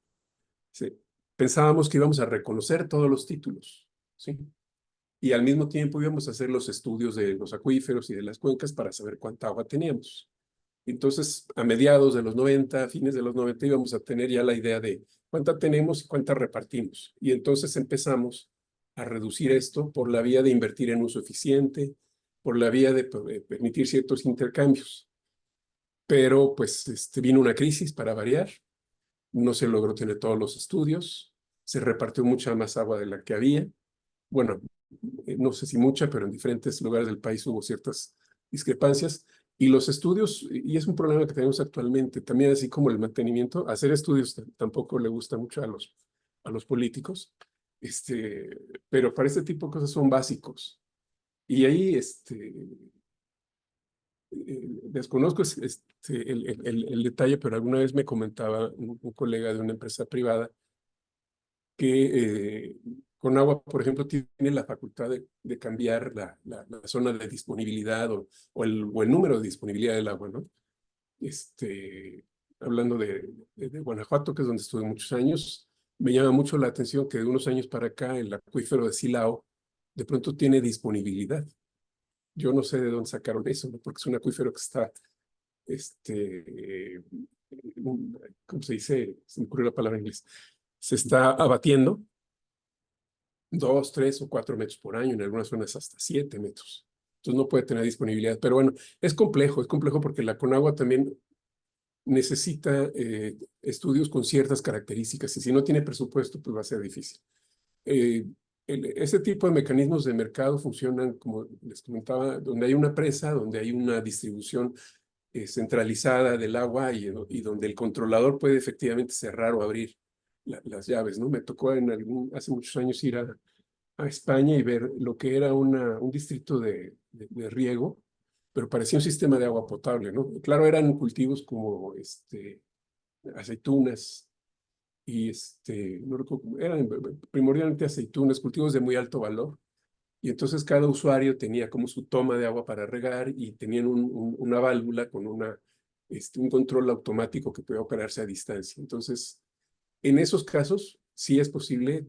pensábamos que íbamos a reconocer todos los títulos, ¿sí? Y al mismo tiempo íbamos a hacer los estudios de los acuíferos y de las cuencas para saber cuánta agua teníamos. Entonces, a mediados de los 90, fines de los 90, íbamos a tener ya la idea de cuánta tenemos y cuánta repartimos. Y entonces empezamos a reducir esto por la vía de invertir en uso eficiente, por la vía de permitir ciertos intercambios. Pero pues vino una crisis para variar, no se logró tener todos los estudios, se repartió mucha más agua de la que había. Bueno, no sé si mucha, pero en diferentes lugares del país hubo ciertas discrepancias. Y los estudios, y es un problema que tenemos actualmente, también así como el mantenimiento, hacer estudios tampoco le gusta mucho a los políticos, pero para este tipo de cosas son básicos. Y ahí desconozco el detalle, pero alguna vez me comentaba un colega de una empresa privada que CONAGUA, por ejemplo, tiene la facultad de cambiar la zona de disponibilidad o el número de disponibilidad del agua, ¿no? Hablando de Guanajuato, que es donde estuve muchos años, me llama mucho la atención que de unos años para acá el acuífero de Silao de pronto tiene disponibilidad. Yo no sé de dónde sacaron eso, ¿no? Porque es un acuífero que está, ¿cómo se dice? Se me ocurrió la palabra en inglés. Se está abatiendo 2, 3 o 4 metros por año, en algunas zonas hasta 7 metros. Entonces no puede tener disponibilidad. Pero bueno, es complejo porque la CONAGUA también necesita estudios con ciertas características y si no tiene presupuesto, pues va a ser difícil. ese tipo de mecanismos de mercado funcionan, como les comentaba, donde hay una presa, donde hay una distribución centralizada del agua y donde el controlador puede efectivamente cerrar o abrir las llaves, ¿no? Me tocó hace muchos años ir a España y ver lo que era un distrito de riego, pero parecía un sistema de agua potable, ¿no? Claro, eran cultivos como aceitunas y no recuerdo, eran primordialmente aceitunas, cultivos de muy alto valor. Y entonces cada usuario tenía como su toma de agua para regar y tenían una válvula con un control automático que puede operarse a distancia. Entonces, en esos casos, sí es posible,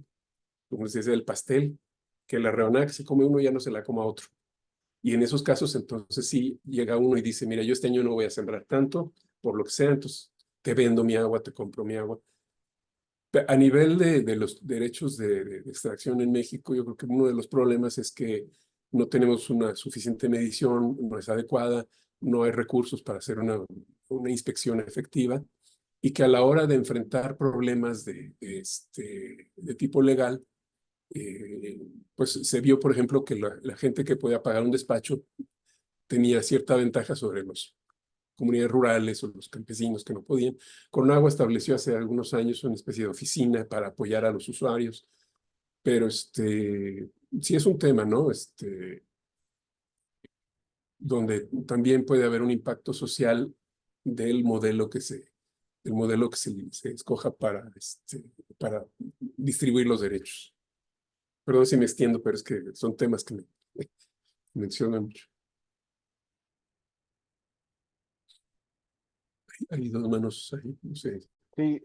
como les decía, el pastel, que la rebanada que se come uno ya no se la coma otro. Y en esos casos, entonces sí llega uno y dice, mira, yo este año no voy a sembrar tanto, por lo que sea, entonces te vendo mi agua, te compro mi agua. A nivel de los derechos de extracción en México, yo creo que uno de los problemas es que no tenemos una suficiente medición, no es adecuada, no hay recursos para hacer una inspección efectiva y que a la hora de enfrentar problemas de tipo legal, pues se vio, por ejemplo, que la gente que podía pagar un despacho tenía cierta ventaja sobre los comunidades rurales o los campesinos que no podían. Conagua estableció hace algunos años una especie de oficina para apoyar a los usuarios, pero sí es un tema, ¿no? Donde también puede haber un impacto social del modelo que se escoja para distribuir los derechos. Perdón si me extiendo, pero es que son temas que me mencionan mucho. Hay dos manos ahí, no sé. Sí,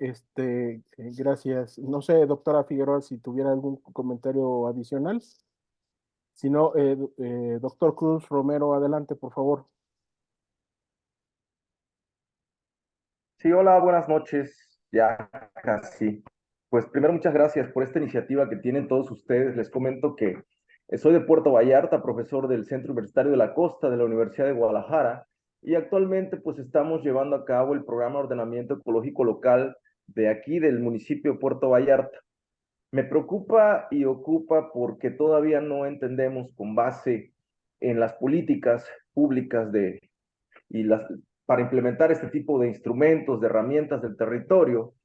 gracias. No sé, doctora Figueroa, si tuviera algún comentario adicional. Si no, doctor Cruz Romero, adelante, por favor. Sí, hola, buenas noches. Ya casi. Pues primero, muchas gracias por esta iniciativa que tienen todos ustedes. Les comento que soy de Puerto Vallarta, profesor del Centro Universitario de la Costa de la Universidad de Guadalajara, y actualmente pues estamos llevando a cabo el programa de ordenamiento ecológico local de aquí del municipio de Puerto Vallarta. Me preocupa y ocupa porque todavía no entendemos con base en las políticas públicas y para implementar este tipo de instrumentos, de herramientas del territorio,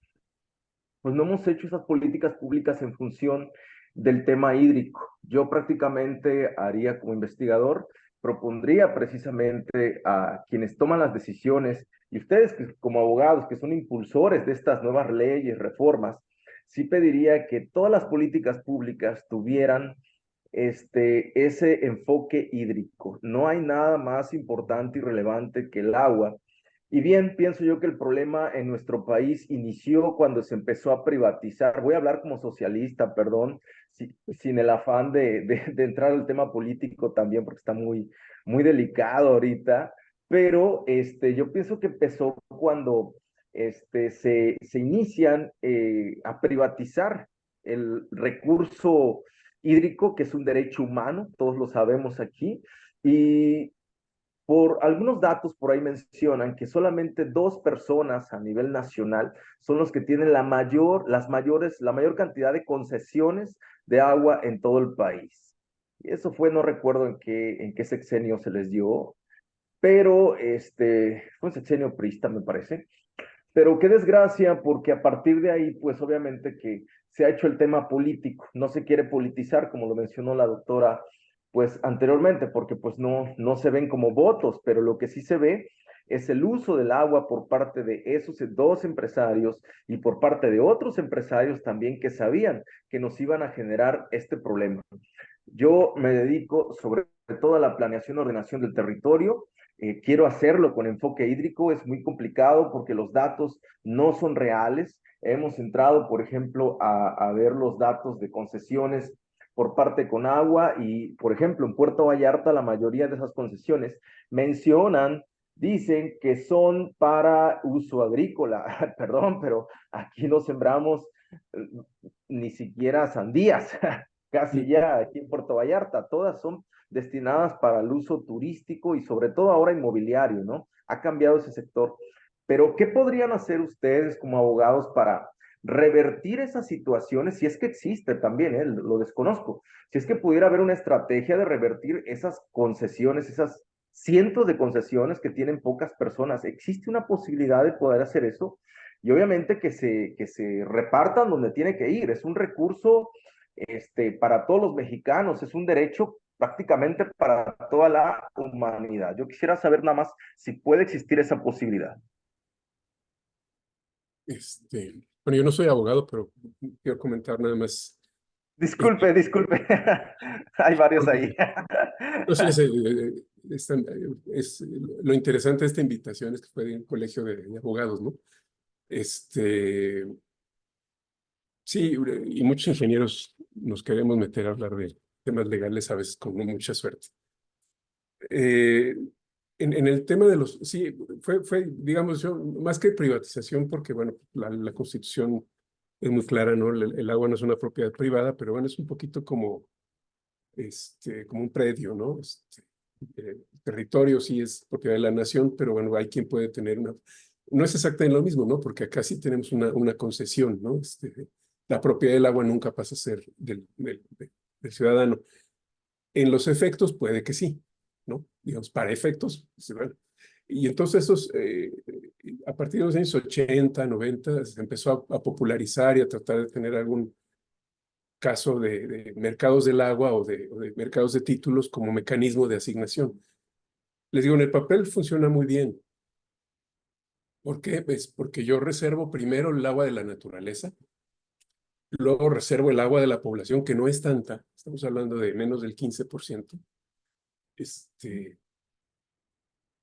pues no hemos hecho esas políticas públicas en función del tema hídrico. Yo prácticamente haría como investigador, propondría precisamente a quienes toman las decisiones y ustedes como abogados que son impulsores de estas nuevas leyes, reformas, sí pediría que todas las políticas públicas tuvieran ese enfoque hídrico. No hay nada más importante y relevante que el agua. Y bien, pienso yo que el problema en nuestro país inició cuando se empezó a privatizar. Voy a hablar como socialista, perdón, sin el afán de entrar al tema político también, porque está muy delicado ahorita. Pero yo pienso que empezó cuando se inician a privatizar el recurso hídrico, que es un derecho humano, todos lo sabemos aquí, y por algunos datos por ahí mencionan que solamente 2 personas a nivel nacional son los que tienen la mayor cantidad de concesiones de agua en todo el país. Y eso fue, no recuerdo en qué sexenio se les dio, pero fue un sexenio priista, me parece. Pero qué desgracia, porque a partir de ahí, pues obviamente que se ha hecho el tema político, no se quiere politizar, como lo mencionó la doctora, pues anteriormente, porque pues no se ven como votos, pero lo que sí se ve es el uso del agua por parte de esos 2 empresarios y por parte de otros empresarios también que sabían que nos iban a generar este problema. Yo me dedico sobre todo a la planeación y ordenación del territorio. Quiero hacerlo con enfoque hídrico, es muy complicado porque los datos no son reales. Hemos entrado, por ejemplo, a ver los datos de concesiones por parte de Conagua y, por ejemplo, en Puerto Vallarta la mayoría de esas concesiones dicen que son para uso agrícola. Perdón, pero aquí no sembramos eh, ni siquiera sandías. Casi ya aquí en Puerto Vallarta, todas son destinadas para el uso turístico y sobre todo ahora inmobiliario, ¿no? Ha cambiado ese sector. Pero, ¿qué podrían hacer ustedes como abogados para revertir esas situaciones, si es que existe también, lo desconozco, si es que pudiera haber una estrategia de revertir esas concesiones, esas cientos de concesiones que tienen pocas personas, ¿existe una posibilidad de poder hacer eso? Y obviamente que se repartan donde tiene que ir, es un recurso para todos los mexicanos, es un derecho prácticamente para toda la humanidad. Yo quisiera saber nada más si puede existir esa posibilidad. Bueno, yo no soy abogado, pero quiero comentar nada más. Disculpe, disculpe. Hay varios ahí. No sé, es lo interesante de esta invitación es que fue de un colegio de abogados, ¿no? Sí, y muchos ingenieros nos queremos meter a hablar de temas legales a veces con no mucha suerte. En el tema de los, sí, digamos, yo, más que privatización, porque, bueno, la Constitución es muy clara, ¿no? El agua no es una propiedad privada, pero bueno, es un poquito como un predio, ¿no? Territorio sí es propiedad de la nación, pero bueno, hay quien puede tener una. No es exactamente lo mismo, ¿no? Porque acá sí tenemos una concesión, ¿no? La propiedad del agua nunca pasa a ser del ciudadano. En los efectos puede que sí, ¿no? Digamos, para efectos, pues, bueno. Y entonces a partir de los años 80, 90, se empezó a popularizar y a tratar de tener algún caso de mercados del agua o de mercados de títulos como mecanismo de asignación. Les digo, en el papel funciona muy bien. ¿Por qué? Pues porque yo reservo primero el agua de la naturaleza, luego reservo el agua de la población, que no es tanta, estamos hablando de menos del 15%.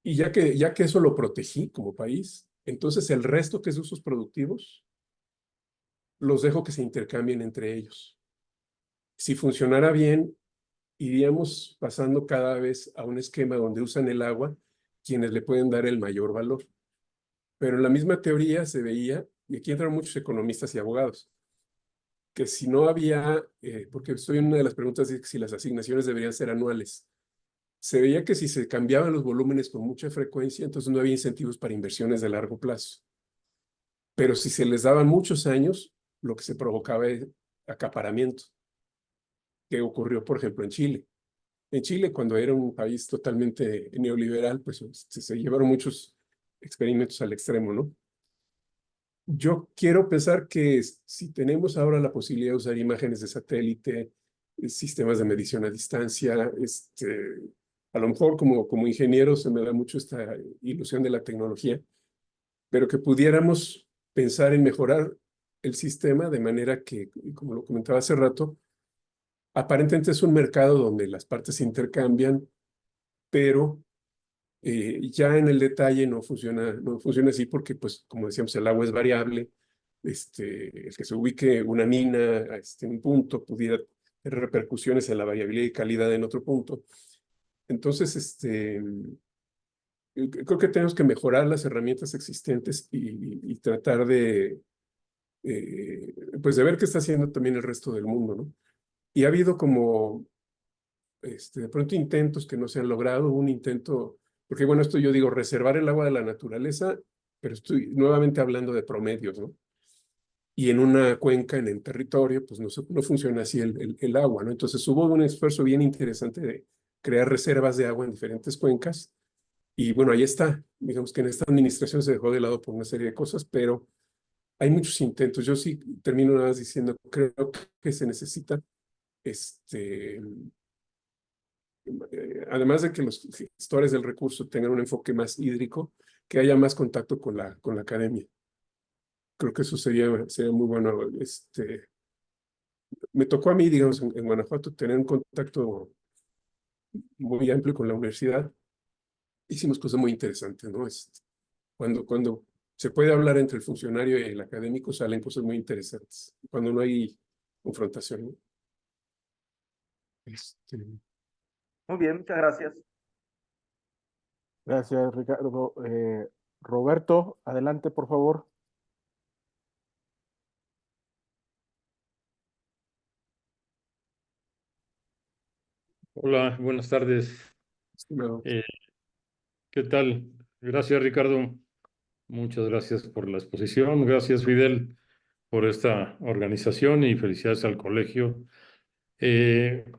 Y ya que eso lo protegí como país, entonces el resto que es de usos productivos, los dejo que se intercambien entre ellos. Si funcionara bien, iríamos pasando cada vez a un esquema donde usan el agua quienes le pueden dar el mayor valor. Pero en la misma teoría se veía, y aquí entran muchos economistas y abogados, que si no había, porque estoy en una de las preguntas, de si las asignaciones deberían ser anuales, se veía que si se cambiaban los volúmenes con mucha frecuencia, entonces no había incentivos para inversiones de largo plazo. Pero si se les daban muchos años, lo que se provocaba es acaparamiento, que ocurrió, por ejemplo, en Chile. En Chile, cuando era un país totalmente neoliberal, pues se llevaron muchos experimentos al extremo, ¿no? Yo quiero pensar que si tenemos ahora la posibilidad de usar imágenes de satélite, sistemas de medición a distancia, a lo mejor como ingeniero se me da mucho esta ilusión de la tecnología, pero que pudiéramos pensar en mejorar el sistema de manera que, como lo comentaba hace rato, aparentemente es un mercado donde las partes se intercambian, pero ya en el detalle no funciona así porque, pues, como decíamos, el agua es variable. El que se ubique una mina en un punto pudiera tener repercusiones en la variabilidad y calidad en otro punto. Entonces, creo que tenemos que mejorar las herramientas existentes y tratar pues de ver qué está haciendo también el resto del mundo, ¿no? Y ha habido como, de pronto intentos que no se han logrado, un intento, porque bueno, esto yo digo, reservar el agua de la naturaleza, pero estoy nuevamente hablando de promedios, ¿no? Y en una cuenca, en el territorio, pues no funciona así el agua, ¿no? Entonces hubo un esfuerzo bien interesante de crear reservas de agua en diferentes cuencas, y bueno, ahí está. Digamos que en esta administración se dejó de lado por una serie de cosas, pero hay muchos intentos. Yo sí termino nada más diciendo, creo que se necesita, además de que los gestores del recurso tengan un enfoque más hídrico, que haya más contacto con la academia. Creo que eso sería muy bueno. Me tocó a mí, digamos, en Guanajuato, tener un contacto muy amplio con la universidad. Hicimos cosas muy interesantes, ¿no? Cuando se puede hablar entre el funcionario y el académico, salen cosas muy interesantes. Cuando no hay confrontación, ¿no? Muy bien, muchas gracias. Gracias, Ricardo. Roberto, adelante, por favor. Hola, buenas tardes. Estimado. ¿Qué tal? Gracias, Ricardo. Muchas gracias por la exposición. Gracias, Fidel. por esta organización y felicidades al colegio.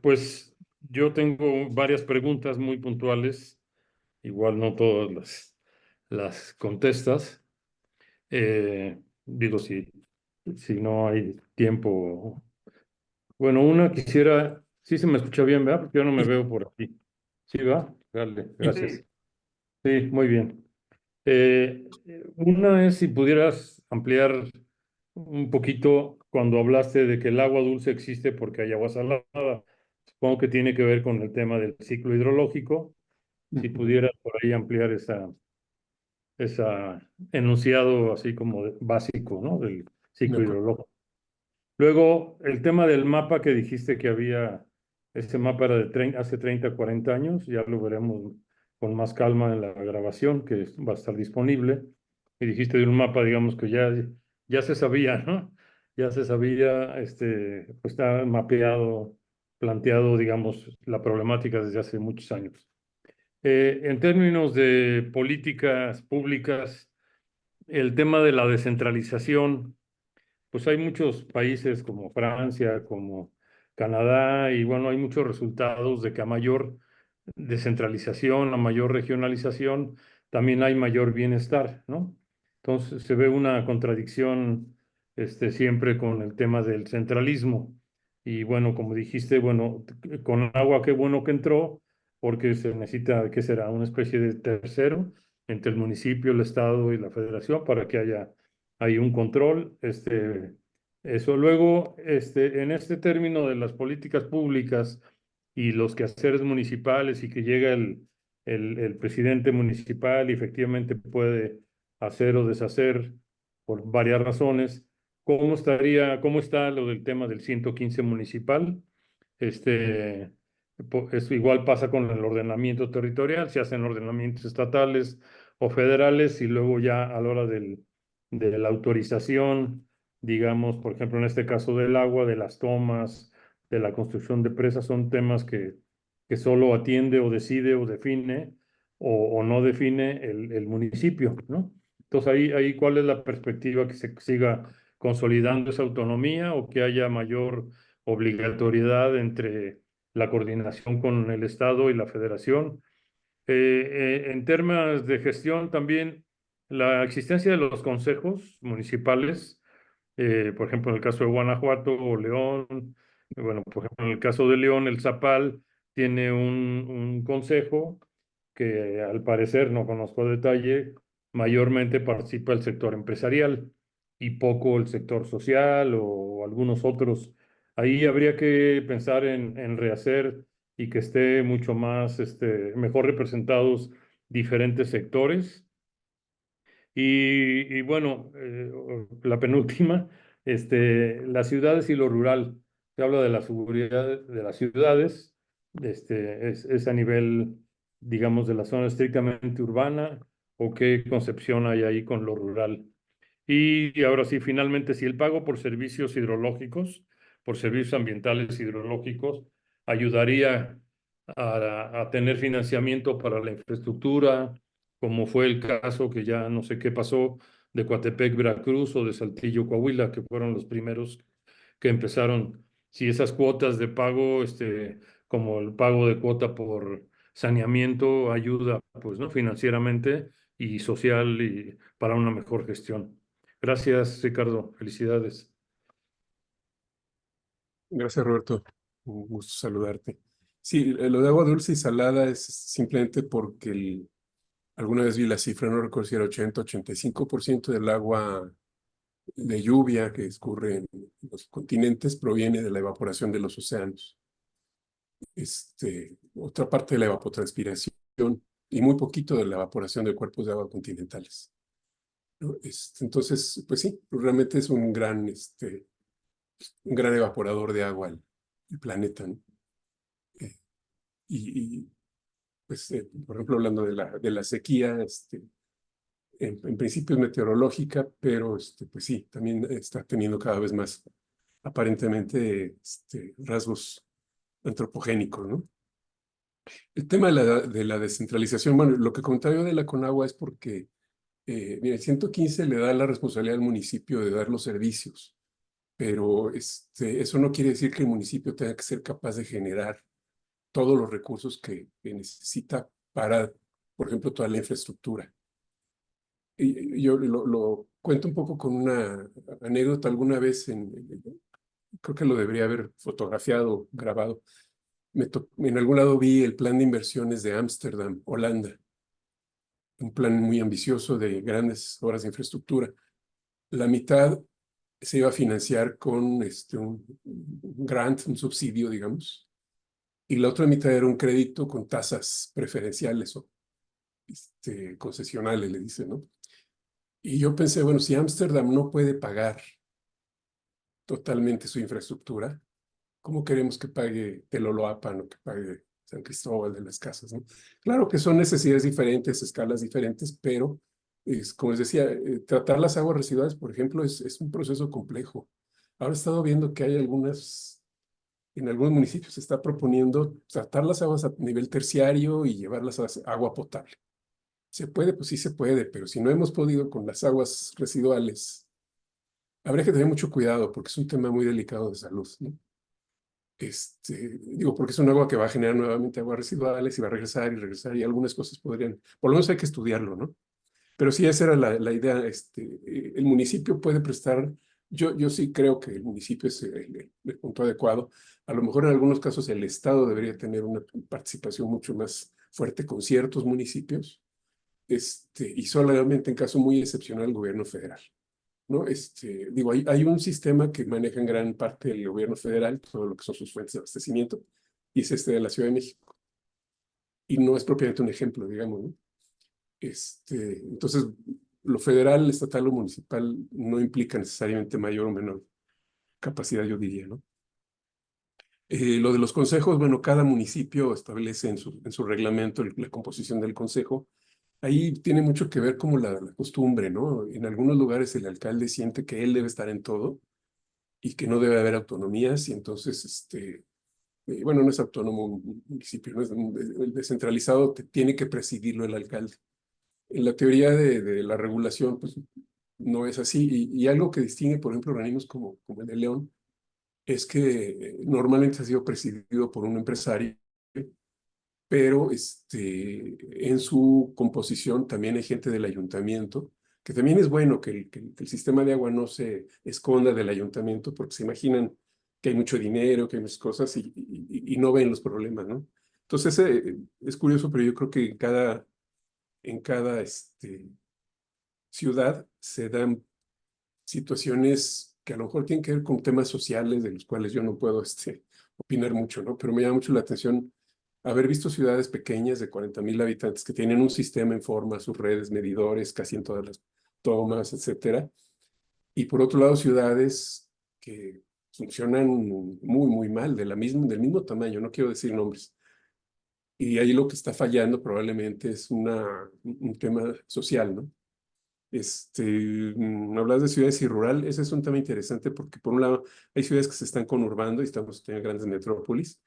Pues yo tengo varias preguntas muy puntuales, igual no todas las contestas. Digo, si no hay tiempo. Bueno, una quisiera, sí se me escucha bien, ¿verdad? Porque yo no me veo por aquí. ¿Sí va? Dale, gracias. Sí. Sí, muy bien. Una es si pudieras ampliar un poquito cuando hablaste de que el agua dulce existe porque hay agua salada. Supongo que tiene que ver con el tema del ciclo hidrológico. Si pudieras por ahí ampliar esa enunciado así como básico, ¿no? Del De ciclo acuerdo. hidrológico. Luego, el tema del mapa que dijiste que había, ese mapa era de hace 30, 40 años, ya lo veremos con más calma en la grabación que va a estar disponible. Y dijiste de un mapa, digamos, que ya se sabía, ¿no? Ya se sabía, pues está mapeado, planteado, digamos, la problemática desde hace muchos años. En términos de políticas públicas, el tema de la descentralización, pues hay muchos países como Francia, como Canadá, y bueno, hay muchos resultados de que a mayor descentralización, a mayor regionalización, también hay mayor bienestar, ¿no? Entonces se ve una contradicción siempre con el tema del centralismo. Y bueno, como dijiste, bueno, con agua qué bueno que entró, porque se necesita, ¿qué será? Una especie de tercero entre el municipio, el estado y la federación para que haya hay un control. Eso luego, en este término de las políticas públicas y los quehaceres municipales y que llega el presidente municipal y efectivamente puede hacer o deshacer por varias razones, cómo está lo del tema del 115 municipal? Este, Eso igual pasa con el ordenamiento territorial, se hacen ordenamientos estatales o federales y luego ya a la hora de la autorización, digamos, por ejemplo, en este caso del agua, de las tomas, de la construcción de presas, son temas que solo atiende o decide o define o no define el municipio, ¿no? Entonces ahí ¿cuál es la perspectiva que se siga consolidando esa autonomía o que haya mayor obligatoriedad entre la coordinación con el Estado y la Federación? En temas de gestión también, la existencia de los consejos municipales, por ejemplo, en el caso de Guanajuato o León, bueno, por ejemplo, en el caso de León, el Zapal tiene un consejo que al parecer, no conozco a detalle, mayormente participa el sector empresarial y poco el sector social o algunos otros. Ahí habría que pensar en rehacer y que esté mucho más, mejor representados diferentes sectores. Y bueno, la penúltima, las ciudades y lo rural. Se habla de la seguridad de las ciudades, es a nivel, digamos, de la zona estrictamente urbana, o qué concepción hay ahí con lo rural. Y ahora sí, finalmente, si el pago por servicios hidrológicos, por servicios ambientales hidrológicos, ayudaría a tener financiamiento para la infraestructura, como fue el caso que ya no sé qué pasó de Coatepec, Veracruz o de Saltillo, Coahuila, que fueron los primeros que empezaron. Si esas cuotas de pago, como el pago de cuota por saneamiento, ayuda, pues, ¿no? Financieramente y social y para una mejor gestión. Gracias, Ricardo. Felicidades. Gracias, Roberto. Un gusto saludarte. Sí, lo de agua dulce y salada es simplemente porque alguna vez vi la cifra, no recuerdo si era 85% del agua de lluvia que escurre en los continentes proviene de la evaporación de los océanos. Otra parte de la evapotranspiración y muy poquito de la evaporación de cuerpos de agua continentales, ¿no? Entonces, pues sí, realmente es un gran evaporador de agua el planeta, ¿no? Pues, por ejemplo, hablando de la sequía, en principio es meteorológica, pero pues sí, también está teniendo cada vez más aparentemente rasgos antropogénicos, ¿no? El tema de la descentralización, bueno, lo que comentaba yo de la Conagua es porque, mira, el 115 le da la responsabilidad al municipio de dar los servicios, pero eso no quiere decir que el municipio tenga que ser capaz de generar todos los recursos que necesita para, por ejemplo, toda la infraestructura. Y yo lo cuento un poco con una anécdota alguna vez, creo que lo debería haber fotografiado, grabado. En algún lado vi el plan de inversiones de Ámsterdam, Holanda, un plan muy ambicioso de grandes obras de infraestructura. La mitad se iba a financiar con un grant, un subsidio, digamos, y la otra mitad era un crédito con tasas preferenciales o concesionales, le dicen, ¿no? Y yo pensé, bueno, si Ámsterdam no puede pagar totalmente su infraestructura, ¿cómo queremos que pague Teloloapan o que pague San Cristóbal de las Casas, ¿no? Claro que son necesidades diferentes, escalas diferentes, pero como les decía, tratar las aguas residuales, por ejemplo, es un proceso complejo. Ahora he estado viendo que hay en algunos municipios se está proponiendo tratar las aguas a nivel terciario y llevarlas a agua potable. ¿Se puede? Pues sí se puede, pero si no hemos podido con las aguas residuales, habría que tener mucho cuidado porque es un tema muy delicado de salud, ¿no? Digo, porque es un agua que va a generar nuevamente aguas residuales y va a regresar y algunas cosas podrían, por lo menos hay que estudiarlo, ¿no? Pero sí, esa era la idea. El municipio puede prestar, yo sí creo que el municipio es el punto adecuado. A lo mejor en algunos casos el Estado debería tener una participación mucho más fuerte con ciertos municipios, y solamente en caso muy excepcional el gobierno federal, ¿no? Digo, hay un sistema que maneja en gran parte el gobierno federal, todo lo que son sus fuentes de abastecimiento, y es de la Ciudad de México. Y no es propiamente un ejemplo, digamos, ¿no? Entonces, lo federal, estatal o municipal no implica necesariamente mayor o menor capacidad, yo diría, ¿no? Lo de los consejos, bueno, cada municipio establece en su reglamento la composición del consejo. Ahí tiene mucho que ver como la costumbre, ¿no? En algunos lugares el alcalde siente que él debe estar en todo y que no debe haber autonomías, y entonces, bueno, no es autónomo un municipio, ¿no? El descentralizado tiene que presidirlo el alcalde. En la teoría de la regulación, pues no es así. Y algo que distingue, por ejemplo, organismos como el de León, es que normalmente ha sido presidido por un empresario, pero en su composición también hay gente del ayuntamiento, que también es bueno que el sistema de agua no se esconda del ayuntamiento, porque se imaginan que hay mucho dinero, que hay muchas cosas y no ven los problemas, ¿no? Entonces, es curioso, pero yo creo que en cada ciudad se dan situaciones que a lo mejor tienen que ver con temas sociales de los cuales yo no puedo opinar mucho, ¿no? Pero me llama mucho la atención haber visto ciudades pequeñas de 40,000 habitantes que tienen un sistema en forma, sus redes, medidores, casi en todas las tomas, etcétera. Y por otro lado, ciudades que funcionan muy, muy mal, del mismo tamaño, no quiero decir nombres. Y ahí lo que está fallando probablemente es un tema social, ¿no? Hablas de ciudades y rural, ese es un tema interesante porque por un lado hay ciudades que se están conurbando y estamos teniendo grandes metrópolis,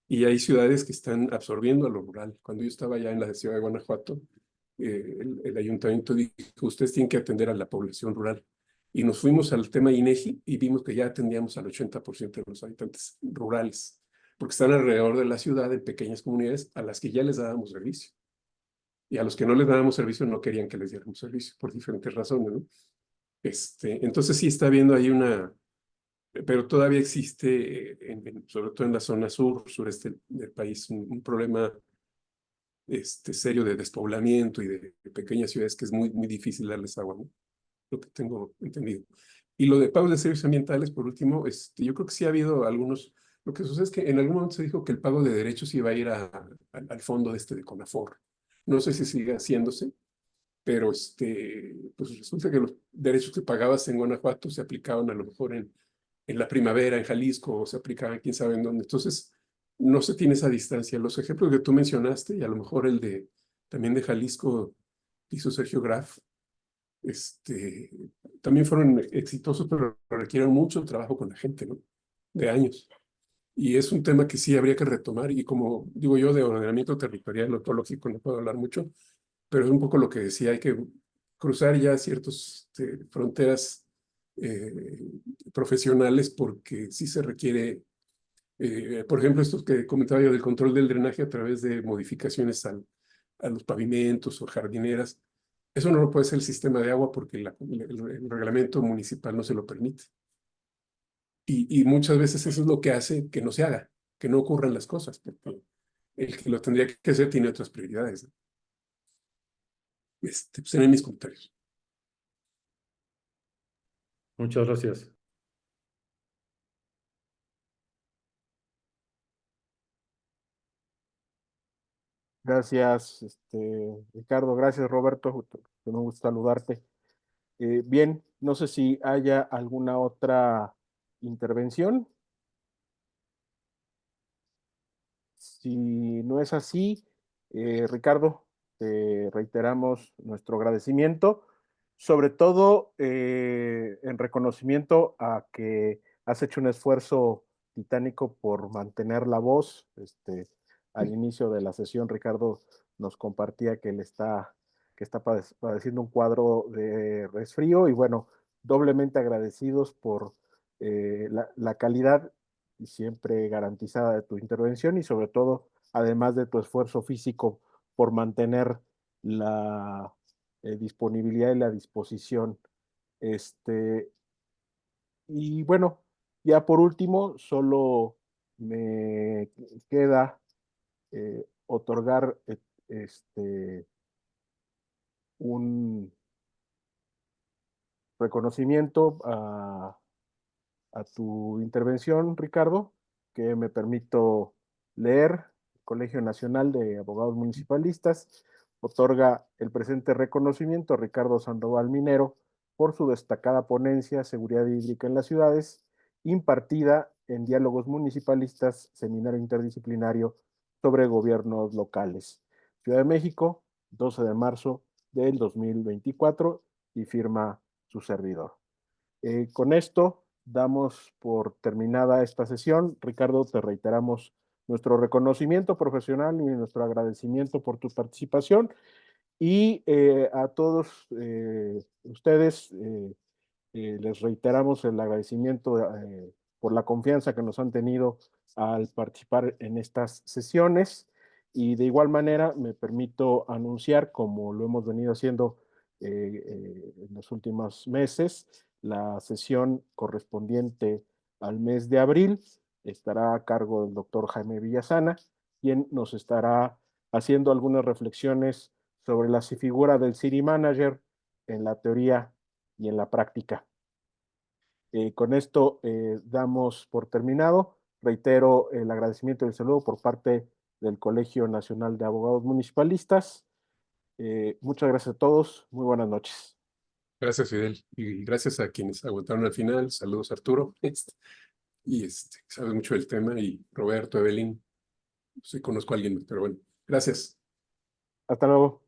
y hay ciudades que están absorbiendo a lo rural. Cuando yo estaba allá en la ciudad de Guanajuato, el ayuntamiento dijo, ustedes tienen que atender a la población rural. Y nos fuimos al tema INEGI y vimos que ya atendíamos al 80% de los habitantes rurales, porque están alrededor de la ciudad, en pequeñas comunidades a las que ya les dábamos servicio. Y a los que no les dábamos servicio no querían que les diéramos servicio por diferentes razones, ¿no? Entonces sí está habiendo ahí pero todavía existe, sobre todo en la zona sureste del país, un problema serio de despoblamiento y de pequeñas ciudades que es muy, muy difícil darles agua, ¿no? Lo que tengo entendido. Y lo de pagos de servicios ambientales, por último, yo creo que sí ha habido algunos. Lo que sucede es que en algún momento se dijo que el pago de derechos iba a ir al fondo de CONAFOR. No sé si sigue haciéndose, pero pues resulta que los derechos que pagabas en Guanajuato se aplicaban a lo mejor en la primavera, en Jalisco, o se aplicaban quién sabe en dónde. Entonces, no se tiene esa distancia. Los ejemplos que tú mencionaste, y a lo mejor también de Jalisco, hizo Sergio Graf, también fueron exitosos, pero requieren mucho trabajo con la gente, ¿no? De años. Y es un tema que sí habría que retomar, y como digo yo, de ordenamiento territorial, ontológico, no puedo hablar mucho, pero es un poco lo que decía, hay que cruzar ya ciertas fronteras profesionales, porque sí se requiere, por ejemplo, esto que comentaba yo del control del drenaje a través de modificaciones a los pavimentos o jardineras. Eso no lo puede hacer el sistema de agua porque el reglamento municipal no se lo permite. Y muchas veces eso es lo que hace que no se haga, que no ocurran las cosas, porque el que lo tendría que hacer tiene otras prioridades, ¿no? Pues serán mis comentarios. Muchas gracias. Gracias, Ricardo. Gracias, Roberto. Me gusta saludarte. Bien, no sé si haya alguna otra intervención. Si no es así, Ricardo, te reiteramos nuestro agradecimiento, sobre todo en reconocimiento a que has hecho un esfuerzo titánico por mantener la voz. Al inicio de la sesión, Ricardo nos compartía que que está padeciendo un cuadro de resfrío y bueno, doblemente agradecidos por la calidad siempre garantizada de tu intervención y sobre todo, además de tu esfuerzo físico por mantener la disponibilidad y la disposición. Este, y bueno, ya por último, solo me queda otorgar un reconocimiento a tu intervención, Ricardo, que me permito leer. El Colegio Nacional de Abogados Municipalistas otorga el presente reconocimiento a Ricardo Sandoval Minero por su destacada ponencia Seguridad Hídrica en las Ciudades, impartida en Diálogos Municipalistas, Seminario Interdisciplinario sobre Gobiernos Locales. Ciudad de México, 12 de marzo del 2024, y firma su servidor. Con esto damos por terminada esta sesión. Ricardo, te reiteramos nuestro reconocimiento profesional y nuestro agradecimiento por tu participación y a todos ustedes les reiteramos el agradecimiento por la confianza que nos han tenido al participar en estas sesiones y de igual manera me permito anunciar, como lo hemos venido haciendo en los últimos meses, la sesión correspondiente al mes de abril estará a cargo del doctor Jaime Villasana, quien nos estará haciendo algunas reflexiones sobre la figura del City Manager en la teoría y en la práctica. Con esto damos por terminado. Reitero el agradecimiento y el saludo por parte del Colegio Nacional de Abogados Municipalistas. Muchas gracias a todos. Muy buenas noches. Gracias, Fidel. Y gracias a quienes aguantaron al final. Saludos, Arturo. Sabe mucho del tema. Y Roberto, Evelyn. No sé, conozco a alguien, pero bueno. Gracias. Hasta luego.